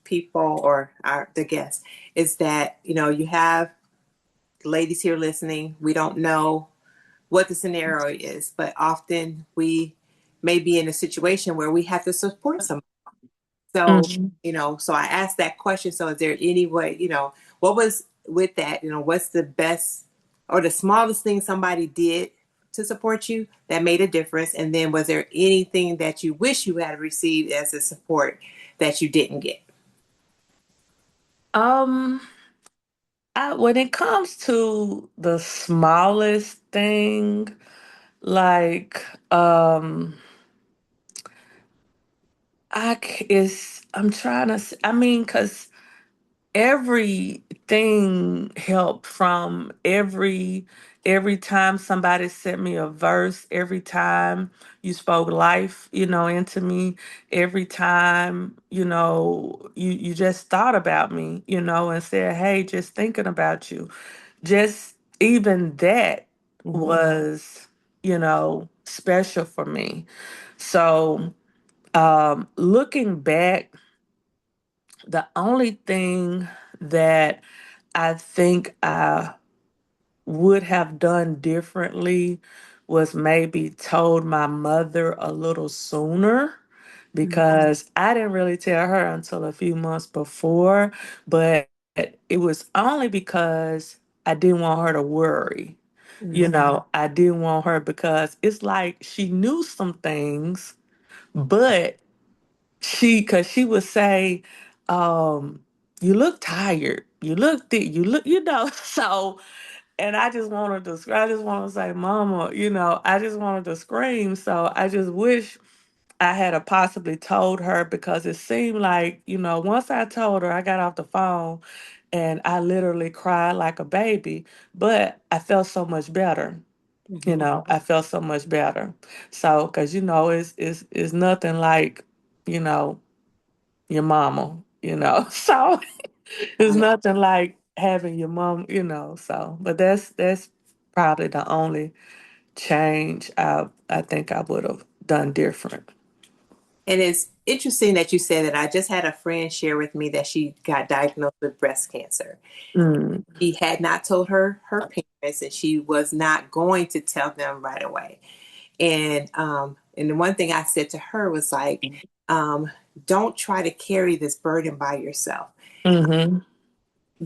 people or the guests is that, you have ladies here listening. We don't know what the scenario is, but often we may be in a situation where we have to support somebody. So, Mhm. so I asked that question. So, is there any way, what was with that? What's the best or the smallest thing somebody did to support you that made a difference? And then, was there anything that you wish you had received as a support that you didn't get? Um, when it comes to the smallest thing, like, I'm trying to, I mean, because everything helped from every time somebody sent me a verse, every time you spoke life, into me, every time, you just thought about me, and said, hey, just thinking about you. Just even that Mhm. was, special for me. So, looking back, the only thing that I think I would have done differently was maybe told my mother a little sooner, because I didn't really tell her until a few months before, but it was only because I didn't want her to worry. You Mm-hmm. know, I didn't want her, because it's like she knew some things, but because she would say, you look tired, you look thick, you look, so, and I just wanted to, I just want to say, Mama, I just wanted to scream. So I just wish I had a possibly told her, because it seemed like, once I told her, I got off the phone and I literally cried like a baby, but I felt so much better. Mm-hmm. I felt so much better. So, because, it's nothing like, you know, your mama, so it's Right. nothing like having your mom, so, but that's probably the only change I think I would have done different. And it's interesting that you said that. I just had a friend share with me that she got diagnosed with breast cancer. Mm, She had not told her parents, and she was not going to tell them right away. And the one thing I said to her was like, um, don't try to carry this burden by yourself, mm-hmm,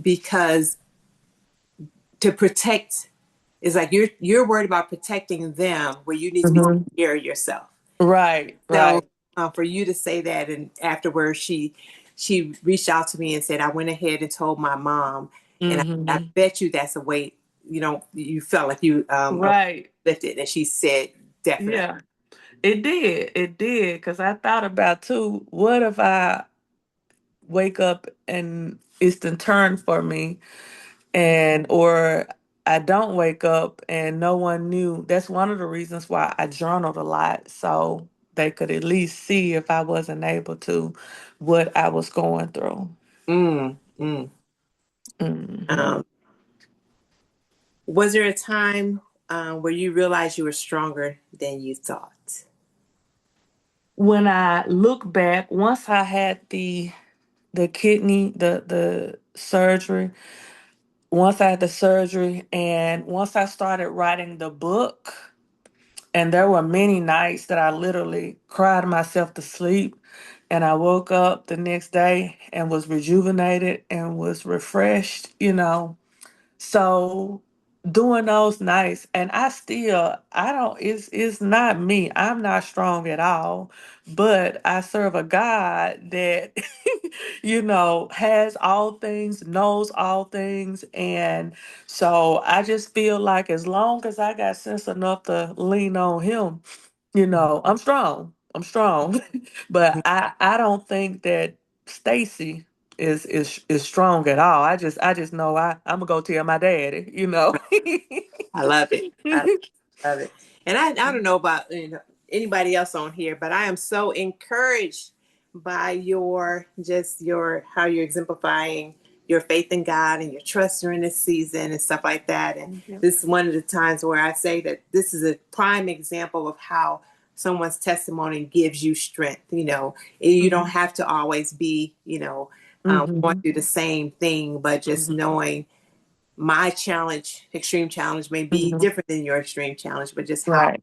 because to protect is like you're worried about protecting them where you need to be mm-hmm. taking care of yourself. Right, So right. for you to say that, and afterwards she reached out to me and said, I went ahead and told my mom, and I Mm-hmm. bet you that's a weight you felt like you Right. lifted. And she said, definitely. Yeah. It did, because I thought about too, what if I wake up and it's the turn for me, and or I don't wake up and no one knew. That's one of the reasons why I journaled a lot, so they could at least see, if I wasn't able to, what I was going through. Mm, mm. Hmm. Um, was there a time where you realized you were stronger than you thought? When I look back, once I had the kidney, the surgery, once I had the surgery, and once I started writing the book, and there were many nights that I literally cried myself to sleep. And I woke up the next day and was rejuvenated and was refreshed. So doing those nights, and I don't, it's not me. I'm not strong at all, but I serve a God that, has all things, knows all things. And so I just feel like, as long as I got sense enough to lean on him, I'm strong. I'm strong. But I don't think that Stacy is strong at all. I just know I'm gonna go tell my daddy. I love it. I love it. And I don't know about anybody else on here, but I am so encouraged by your how you're exemplifying your faith in God and your trust during this season and stuff like that. And Thank you. this is one of the times where I say that this is a prime example of how someone's testimony gives you strength. You don't Mhm. have to always be, going Mhm. through the same thing, but just Mhm. knowing my challenge, extreme challenge, may be Mhm. different than your extreme challenge, but just Right.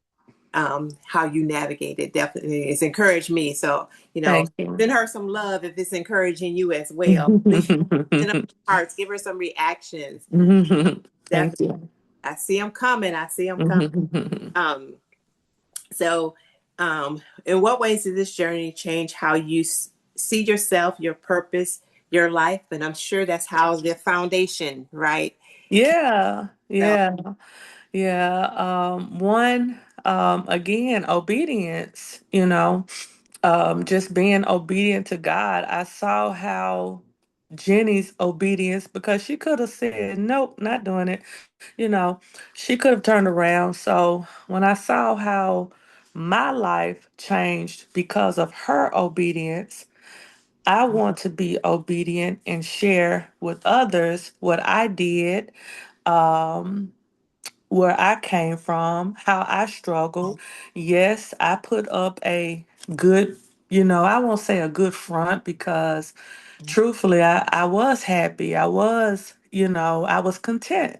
how you navigate it definitely it's encouraged me. So Thank you. send her some love if it's encouraging you as well. Please send up hearts, give her some reactions. Thank Definitely, you. I see them coming. I see them coming. Um, so, in what ways did this journey change how you see yourself, your purpose, your life? And I'm sure that's how the foundation, right? Yeah. So, Yeah. Yeah. One, again, obedience, just being obedient to God. I saw how Jenny's obedience, because she could have said, nope, not doing it. She could have turned around. So when I saw how my life changed because of her obedience, I want to be obedient and share with others what I did. Um, where I came from, how I struggled. Yes, I put up a good, I won't say a good front because truthfully, I was happy. I was content,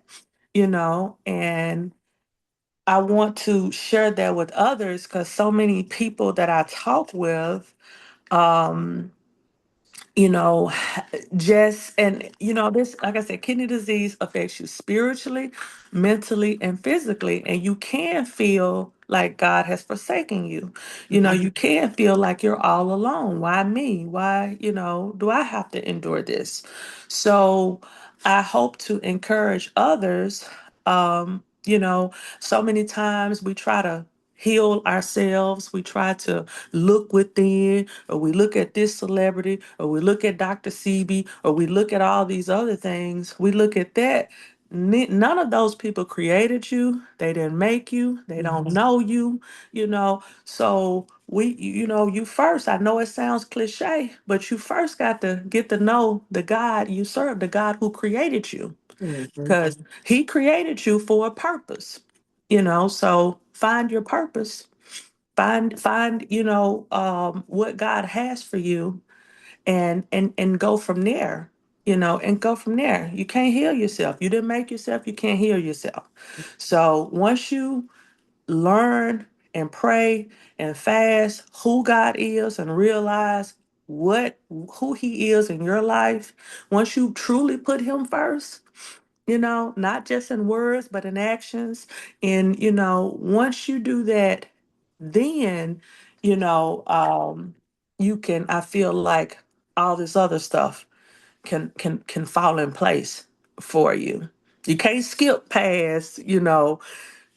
and I want to share that with others because so many people that I talk with, um, you know, just and this, like I said, kidney disease affects you spiritually, mentally, and physically, and you can feel like God has forsaken you. You can feel like you're all alone. Why me? Why, do I have to endure this? So I hope to encourage others. So many times we try to heal ourselves. We try to look within, or we look at this celebrity, or we look at Dr. CB, or we look at all these other things. We look at that. None of those people created you. They didn't make you. They don't know you, So you first, I know it sounds cliche, but you first got to get to know the God you serve, the God who created you, Mm-hmm. because he created you for a purpose, so find your purpose, find what God has for you, and go from there, and go from there. You can't heal yourself. You didn't make yourself. You can't heal yourself. So once you learn and pray and fast who God is and realize what who he is in your life, once you truly put him first, not just in words, but in actions. And, once you do that, then, you know, um, I feel like all this other stuff can fall in place for you. You can't skip past,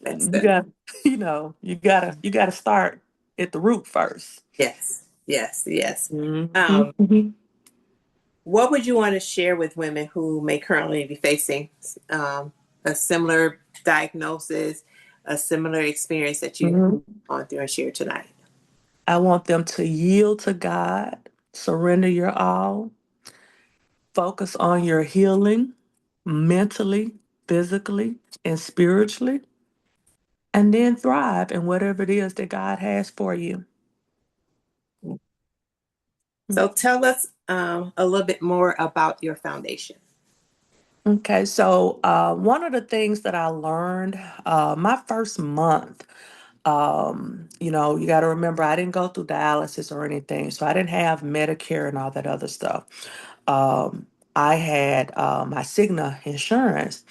That's you good. got, you gotta start at the root first. Yes, yes, yes. Um, Mhm. what would you want to share with women who may currently be facing a similar diagnosis, a similar experience that you Mhm. gone through and shared tonight? I want them to yield to God, surrender your all, focus on your healing mentally, physically, and spiritually, and then thrive in whatever it is that God has for you. So tell us a little bit more about your foundation. Okay, so one of the things that I learned my first month, you got to remember I didn't go through dialysis or anything, so I didn't have Medicare and all that other stuff. Um, I had my Cigna insurance,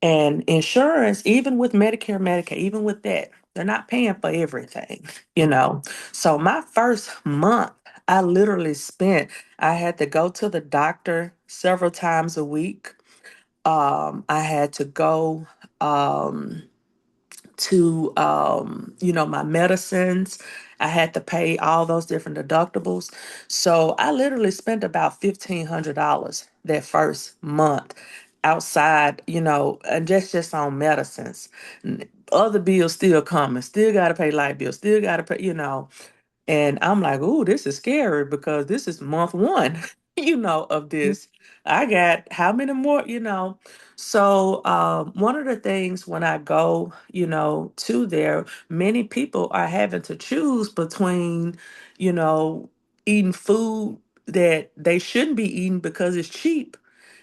and insurance, even with Medicare, Medicaid, even with that, they're not paying for everything, you know. So my first month, I literally spent, I had to go to the doctor several times a week. I had to go to my medicines. I had to pay all those different deductibles. So I literally spent about $1,500 that first month outside, and just on medicines. Other bills still coming, still got to pay light bills, still got to pay, and I'm like, "Ooh, this is scary because this is month one, of this. I got how many more, So one of the things when I go, to there, many people are having to choose between, you know, eating food that they shouldn't be eating because it's cheap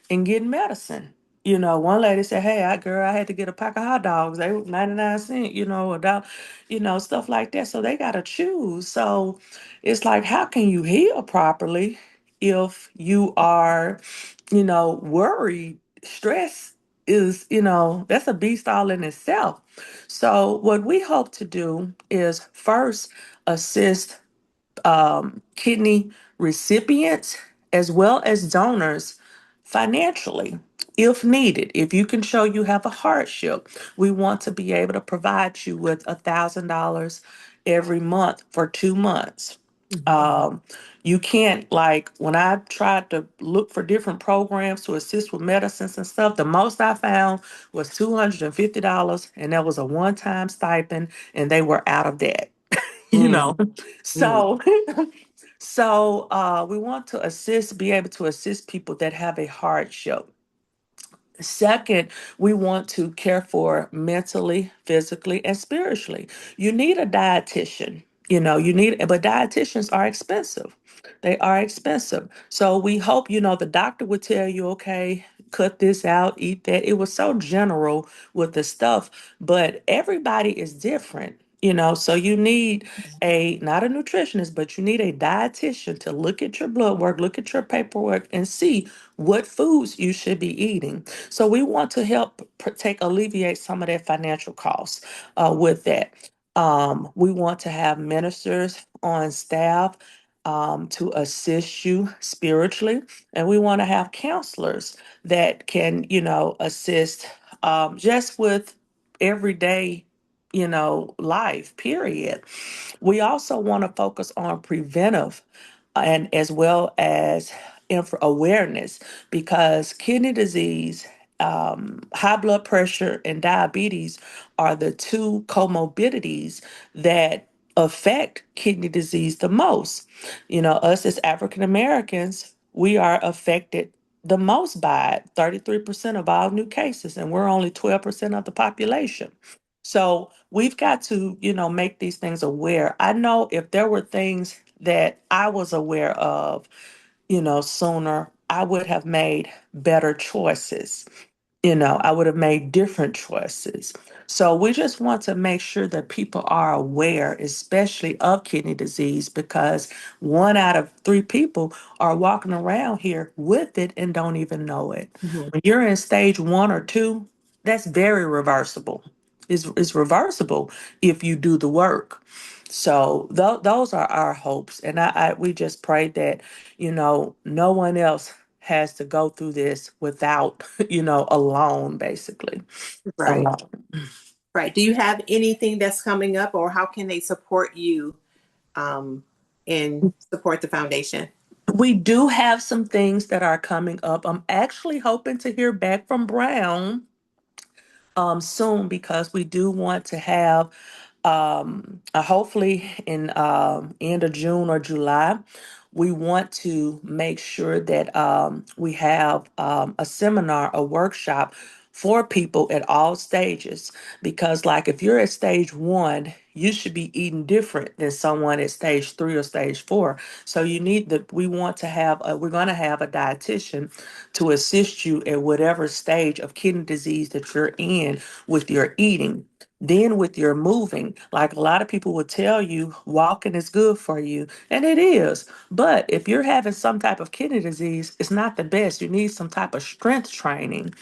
and getting medicine. One lady said, "Hey, I had to get a pack of hot dogs. They were 99 cents, a dollar, stuff like that." So they gotta choose. So it's like, how can you heal properly if you are, worried? Stress is, that's a beast all in itself. So what we hope to do is first assist kidney recipients as well as donors financially if needed. If you can show you have a hardship, we want to be able to provide you with $1,000 every month for 2 months. Um, you can't, like, when I tried to look for different programs to assist with medicines and stuff, the most I found was $250, and that was a one-time stipend, and they were out of that. you Mm, know mm, so we want to be able to assist people that have a hardship. Second, we want to care for mentally, physically, and spiritually. You need a dietitian. But dietitians are expensive. They are expensive. So we hope, the doctor would tell you, okay, cut this out, eat that. It was so general with the stuff, but everybody is different. So you need not a nutritionist, but you need a dietitian to look at your blood work, look at your paperwork, and see what foods you should be eating. So we want to help alleviate some of that financial costs with that. We want to have ministers on staff to assist you spiritually, and we want to have counselors that can, assist just with everyday, life, period. We also want to focus on preventive and as well as awareness, because kidney disease, high blood pressure, and diabetes are the two comorbidities that affect kidney disease the most. Us as African Americans, we are affected the most by it, 33% of all new cases, and we're only 12% of the population. So we've got to, make these things aware. I know if there were things that I was aware of, sooner, I would have made better choices. I would have made different choices. So we just want to make sure that people are aware, especially of kidney disease, because 1 out of 3 people are walking around here with it and don't even know it. Mhm. When you're in stage 1 or 2, that's very reversible. It's reversible if you do the work. So those are our hopes, and we just pray that no one else has to go through this without alone, basically Right. alone. Right. Do you have anything that's coming up, or how can they support you um, and support the foundation? We do have some things that are coming up. I'm actually hoping to hear back from Brown soon, because we do want to have hopefully in end of June or July, we want to make sure that we have a seminar, a workshop for people at all stages. Because, like, if you're at stage 1, you should be eating different than someone at stage 3 or stage 4. So we want to have, we're going to have a dietitian to assist you at whatever stage of kidney disease that you're in with your eating. Then with your moving, like a lot of people will tell you, walking is good for you, and it is. But if you're having some type of kidney disease, it's not the best. You need some type of strength training.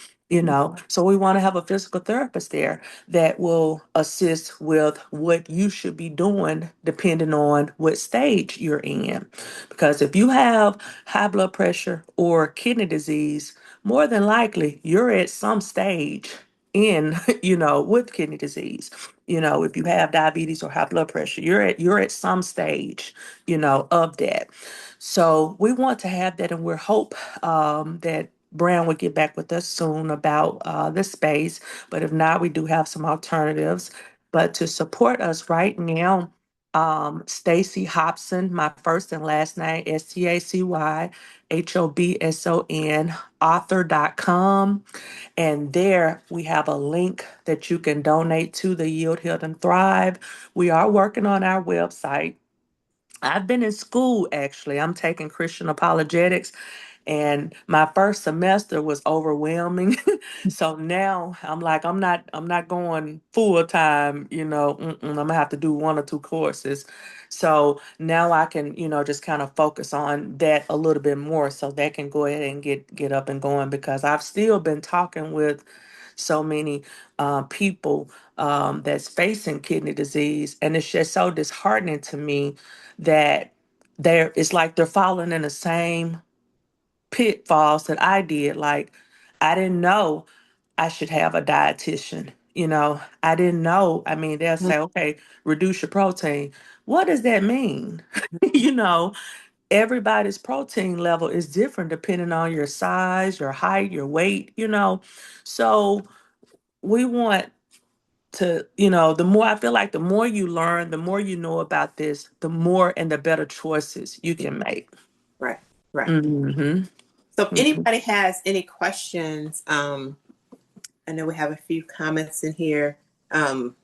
So we want to have a physical therapist there that will assist with what you should be doing depending on what stage you're in. Because if you have high blood pressure or kidney disease, more than likely you're at some stage in with kidney disease. If you have diabetes or high blood pressure, you're at some stage of that. So we want to have that, and we hope that Brown will get back with us soon about the space. But if not, we do have some alternatives. But to support us right now, Stacy Hobson, my first and last name, StacyHobson, author.com. And there we have a link that you can donate to the Yield, Heal, and Thrive. We are working on our website. I've been in school, actually. I'm taking Christian apologetics, and my first semester was overwhelming. So now I'm like, I'm not going full time, I'm gonna have to do 1 or 2 courses. So now I can, just kind of focus on that a little bit more, so that can go ahead and get up and going, because I've still been talking with so many people that's facing kidney disease, and it's just so disheartening to me that it's like they're falling in the same pitfalls that I did. Like, I didn't know I should have a dietitian. I didn't know. I mean, they'll say, okay, reduce your protein. What does that mean? you know, Everybody's protein level is different depending on your size, your height, your weight. So we want the more, I feel like the more you learn, the more you know about this, the more and the better choices you can make. Right. Right. Hmm. So if anybody has any questions, I know we have a few comments in here. Um,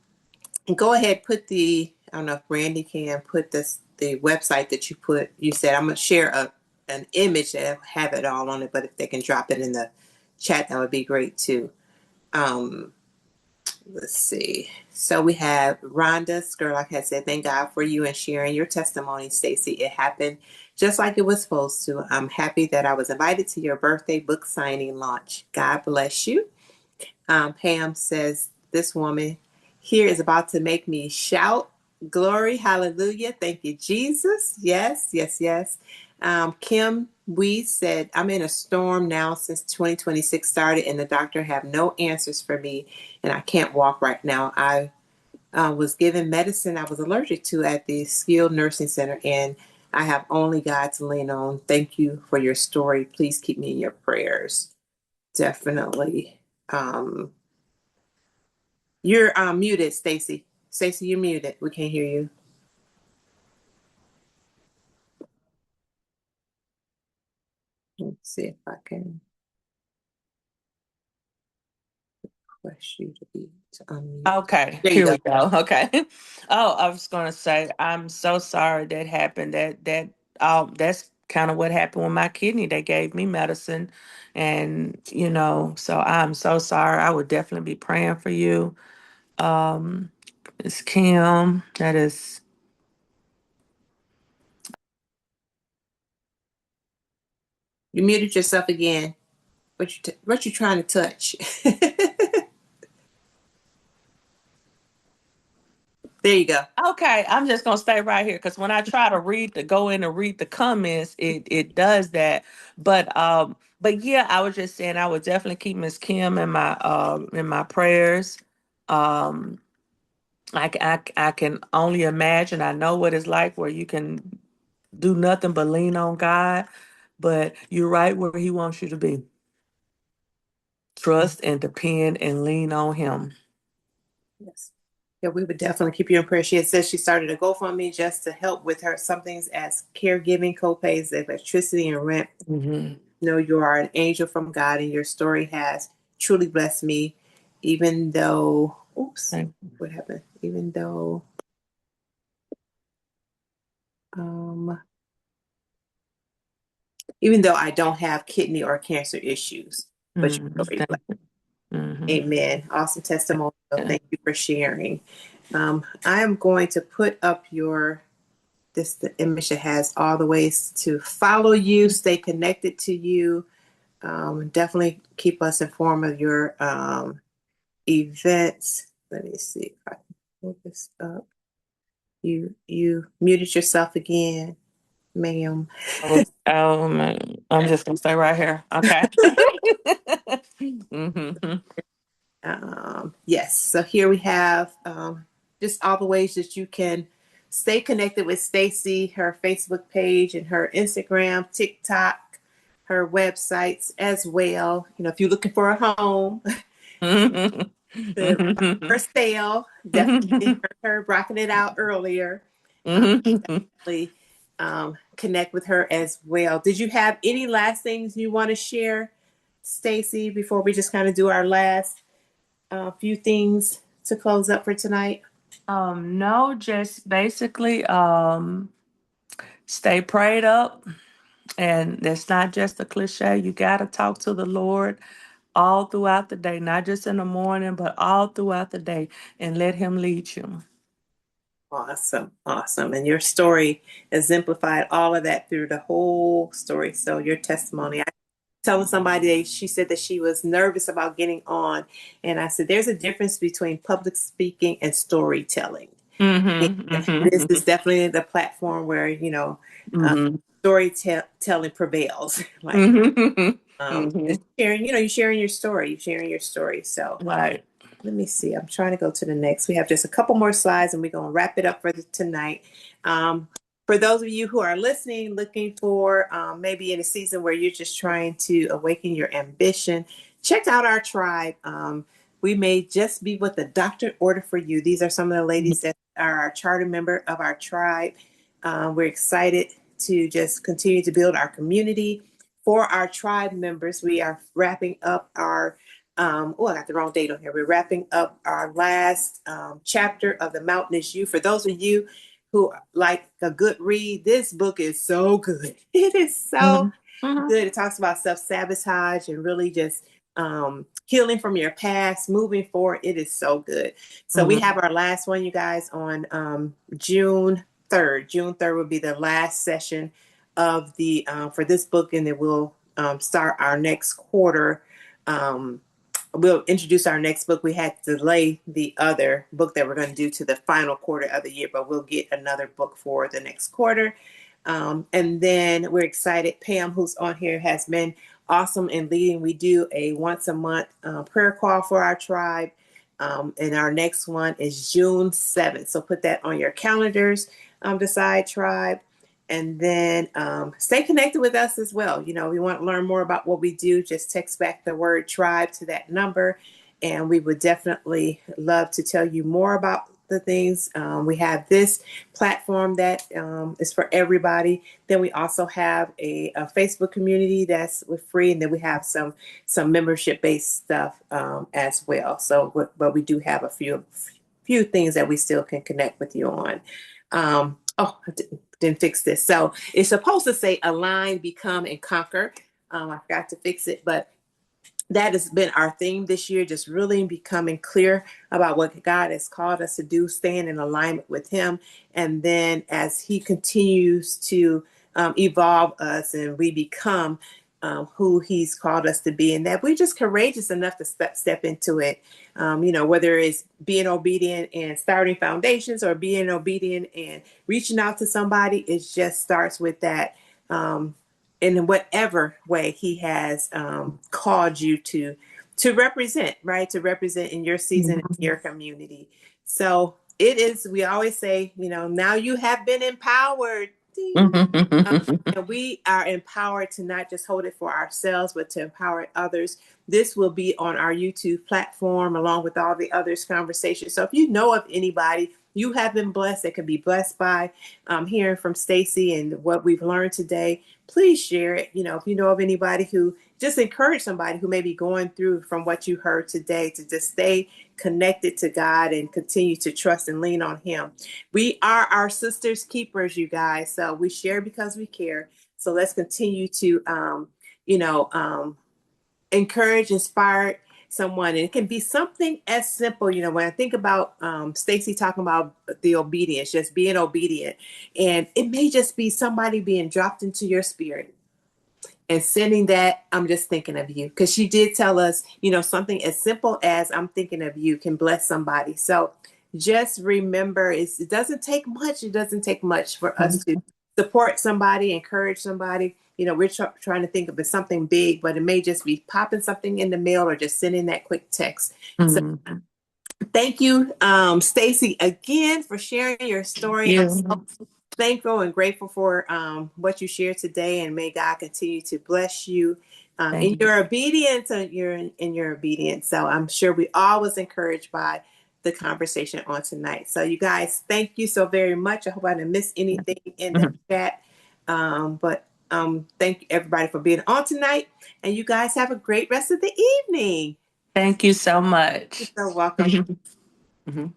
Go ahead, put I don't know if Randy can put the website that you said, I'm going to share an image that have it all on it, but if they can drop it in the chat, that would be great too. Um, let's see. So we have Rhonda Skurlock has said, thank God for you and sharing your testimony, Stacy. It happened just like it was supposed to. I'm happy that I was invited to your birthday book signing launch. God bless you. Pam says, this woman here is about to make me shout, glory, hallelujah. Thank you, Jesus. Yes, yes, yes. Kim Wee said, I'm in a storm now since 2026 started, and the doctor have no answers for me, and I can't walk right now. I was given medicine I was allergic to at the skilled nursing center, and I have only God to lean on. Thank you for your story. Please keep me in your prayers. Definitely. You're muted, Stacy. Stacy, you're muted. We can't hear you. Let's see if I can request you to unmute. Okay, There you here go. we go. Okay. Oh, I was gonna say I'm so sorry that happened. That's kind of what happened with my kidney. They gave me medicine, and so I'm so sorry. I would definitely be praying for you. Um, it's Kim. That is. You muted yourself again. What you trying to touch? There you go. Okay, I'm just gonna stay right here because when I try to go in and read the comments, it does that. But yeah, I was just saying I would definitely keep Miss Kim in my prayers. Um, I can only imagine. I know what it's like where you can do nothing but lean on God, but you're right where He wants you to be. Trust and depend and lean on Him. Yes. Yeah, we would definitely keep you in prayer. She had said she started a GoFundMe just to help with some things as caregiving, co-pays, electricity, and rent. Hmm. Know you are an angel from God, and your story has truly blessed me, even though, oops, what happened? Um, even though I don't have kidney or cancer issues, but your story blessed. Hmm. Amen. Awesome testimony. So Yeah. thank you for sharing. I am going to put up the image that has all the ways to follow you, stay connected to you. Definitely keep us informed of your events. Let me see if I can pull this up. You muted yourself again, ma'am. Man, I'm just gonna stay right here. Okay. Hmm. Yes, so here we have just all the ways that you can stay connected with Stacy, her Facebook page and her Instagram, TikTok, her websites as well. You know, if you're looking for a home, to for sale, definitely heard her rocking it out earlier. Definitely connect with her as well. Did you have any last things you want to share, Stacy, before we just kind of do our last few things to close up for tonight? No, just basically stay prayed up. And that's not just a cliche. You got to talk to the Lord all throughout the day, not just in the morning, but all throughout the day, and let Him lead you. Awesome, awesome. And your story exemplified all of that through the whole story. So your testimony, I telling somebody, she said that she was nervous about getting on, and I said there's a difference between public speaking and storytelling. Mm-hmm, And this mm-hmm, is definitely the platform where uh, mm-hmm, storytelling prevails. Like mm-hmm, mm-hmm. just sharing, you're sharing your story, So Right. let me see. I'm trying to go to the next. We have just a couple more slides, and we're going to wrap it up for tonight. Um, for those of you who are listening, looking for maybe in a season where you're just trying to awaken your ambition, check out our tribe. We may just be what the doctor ordered for you. These are some of the ladies that are our charter member of our tribe. We're excited to just continue to build our community. For our tribe members, we are wrapping up our Oh, I got the wrong date on here. We're wrapping up our last chapter of The Mountain Is You. For those of you who like a good read, this book is so good. It is so Mhm. Mhm. good. It talks about self-sabotage and really just healing from your past, moving forward. It is so good. So we have Mhm. our last one, you guys, on June 3rd. June 3rd will be the last session of the for this book, and then we'll start our next quarter. We'll introduce our next book. We had to delay the other book that we're going to do to the final quarter of the year, but we'll get another book for the next quarter. And then we're excited. Pam, who's on here, has been awesome in leading. We do a once a month prayer call for our tribe. And our next one is June 7th. So put that on your calendars, Decide Tribe. And then stay connected with us as well. You know, if you want to learn more about what we do, just text back the word tribe to that number. And we would definitely love to tell you more about the things. We have this platform that is for everybody. Then we also have a Facebook community that's with free. And then we have some membership based stuff as well. So, but we do have a few things that we still can connect with you on. I didn't fix this. So it's supposed to say align, become, and conquer. I forgot to fix it, but that has been our theme this year, just really becoming clear about what God has called us to do, staying in alignment with Him. And then as He continues to evolve us and we become who He's called us to be, and that we're just courageous enough to step into it. You know, whether it's being obedient and starting foundations or being obedient and reaching out to somebody, it just starts with that. In whatever way He has called you to represent, right? To represent in your season, in your community. So it is, we always say, you know, now you have been empowered. Ding. And we are empowered to not just hold it for ourselves, but to empower others. This will be on our YouTube platform along with all the others conversations. So if you know of anybody you have been blessed that could be blessed by hearing from Stacy and what we've learned today, please share it. You know, if you know of anybody who, just encourage somebody who may be going through from what you heard today to just stay connected to God and continue to trust and lean on Him. We are our sisters keepers, you guys. So we share because we care. So let's continue to, you know, encourage, inspire someone. And it can be something as simple, you know, when I think about Stacy talking about the obedience, just being obedient. And it may just be somebody being dropped into your spirit and sending that, I'm just thinking of you. Because she did tell us, you know, something as simple as I'm thinking of you can bless somebody. So just remember, it doesn't take much. It doesn't take much for us to support somebody, encourage somebody. You know, we're trying to think of it something big, but it may just be popping something in the mail or just sending that quick text. So thank you, Stacy, again for sharing your story. I'm so You. thankful and grateful for what you shared today, and may God continue to bless you Thank in you. your obedience and in your obedience. So I'm sure we all was encouraged by the conversation on tonight. So you guys, thank you so very much. I hope I didn't miss anything in the chat. But thank you everybody for being on tonight, and you guys have a great rest of the evening. Thank you so You're much. so welcome. Mhm.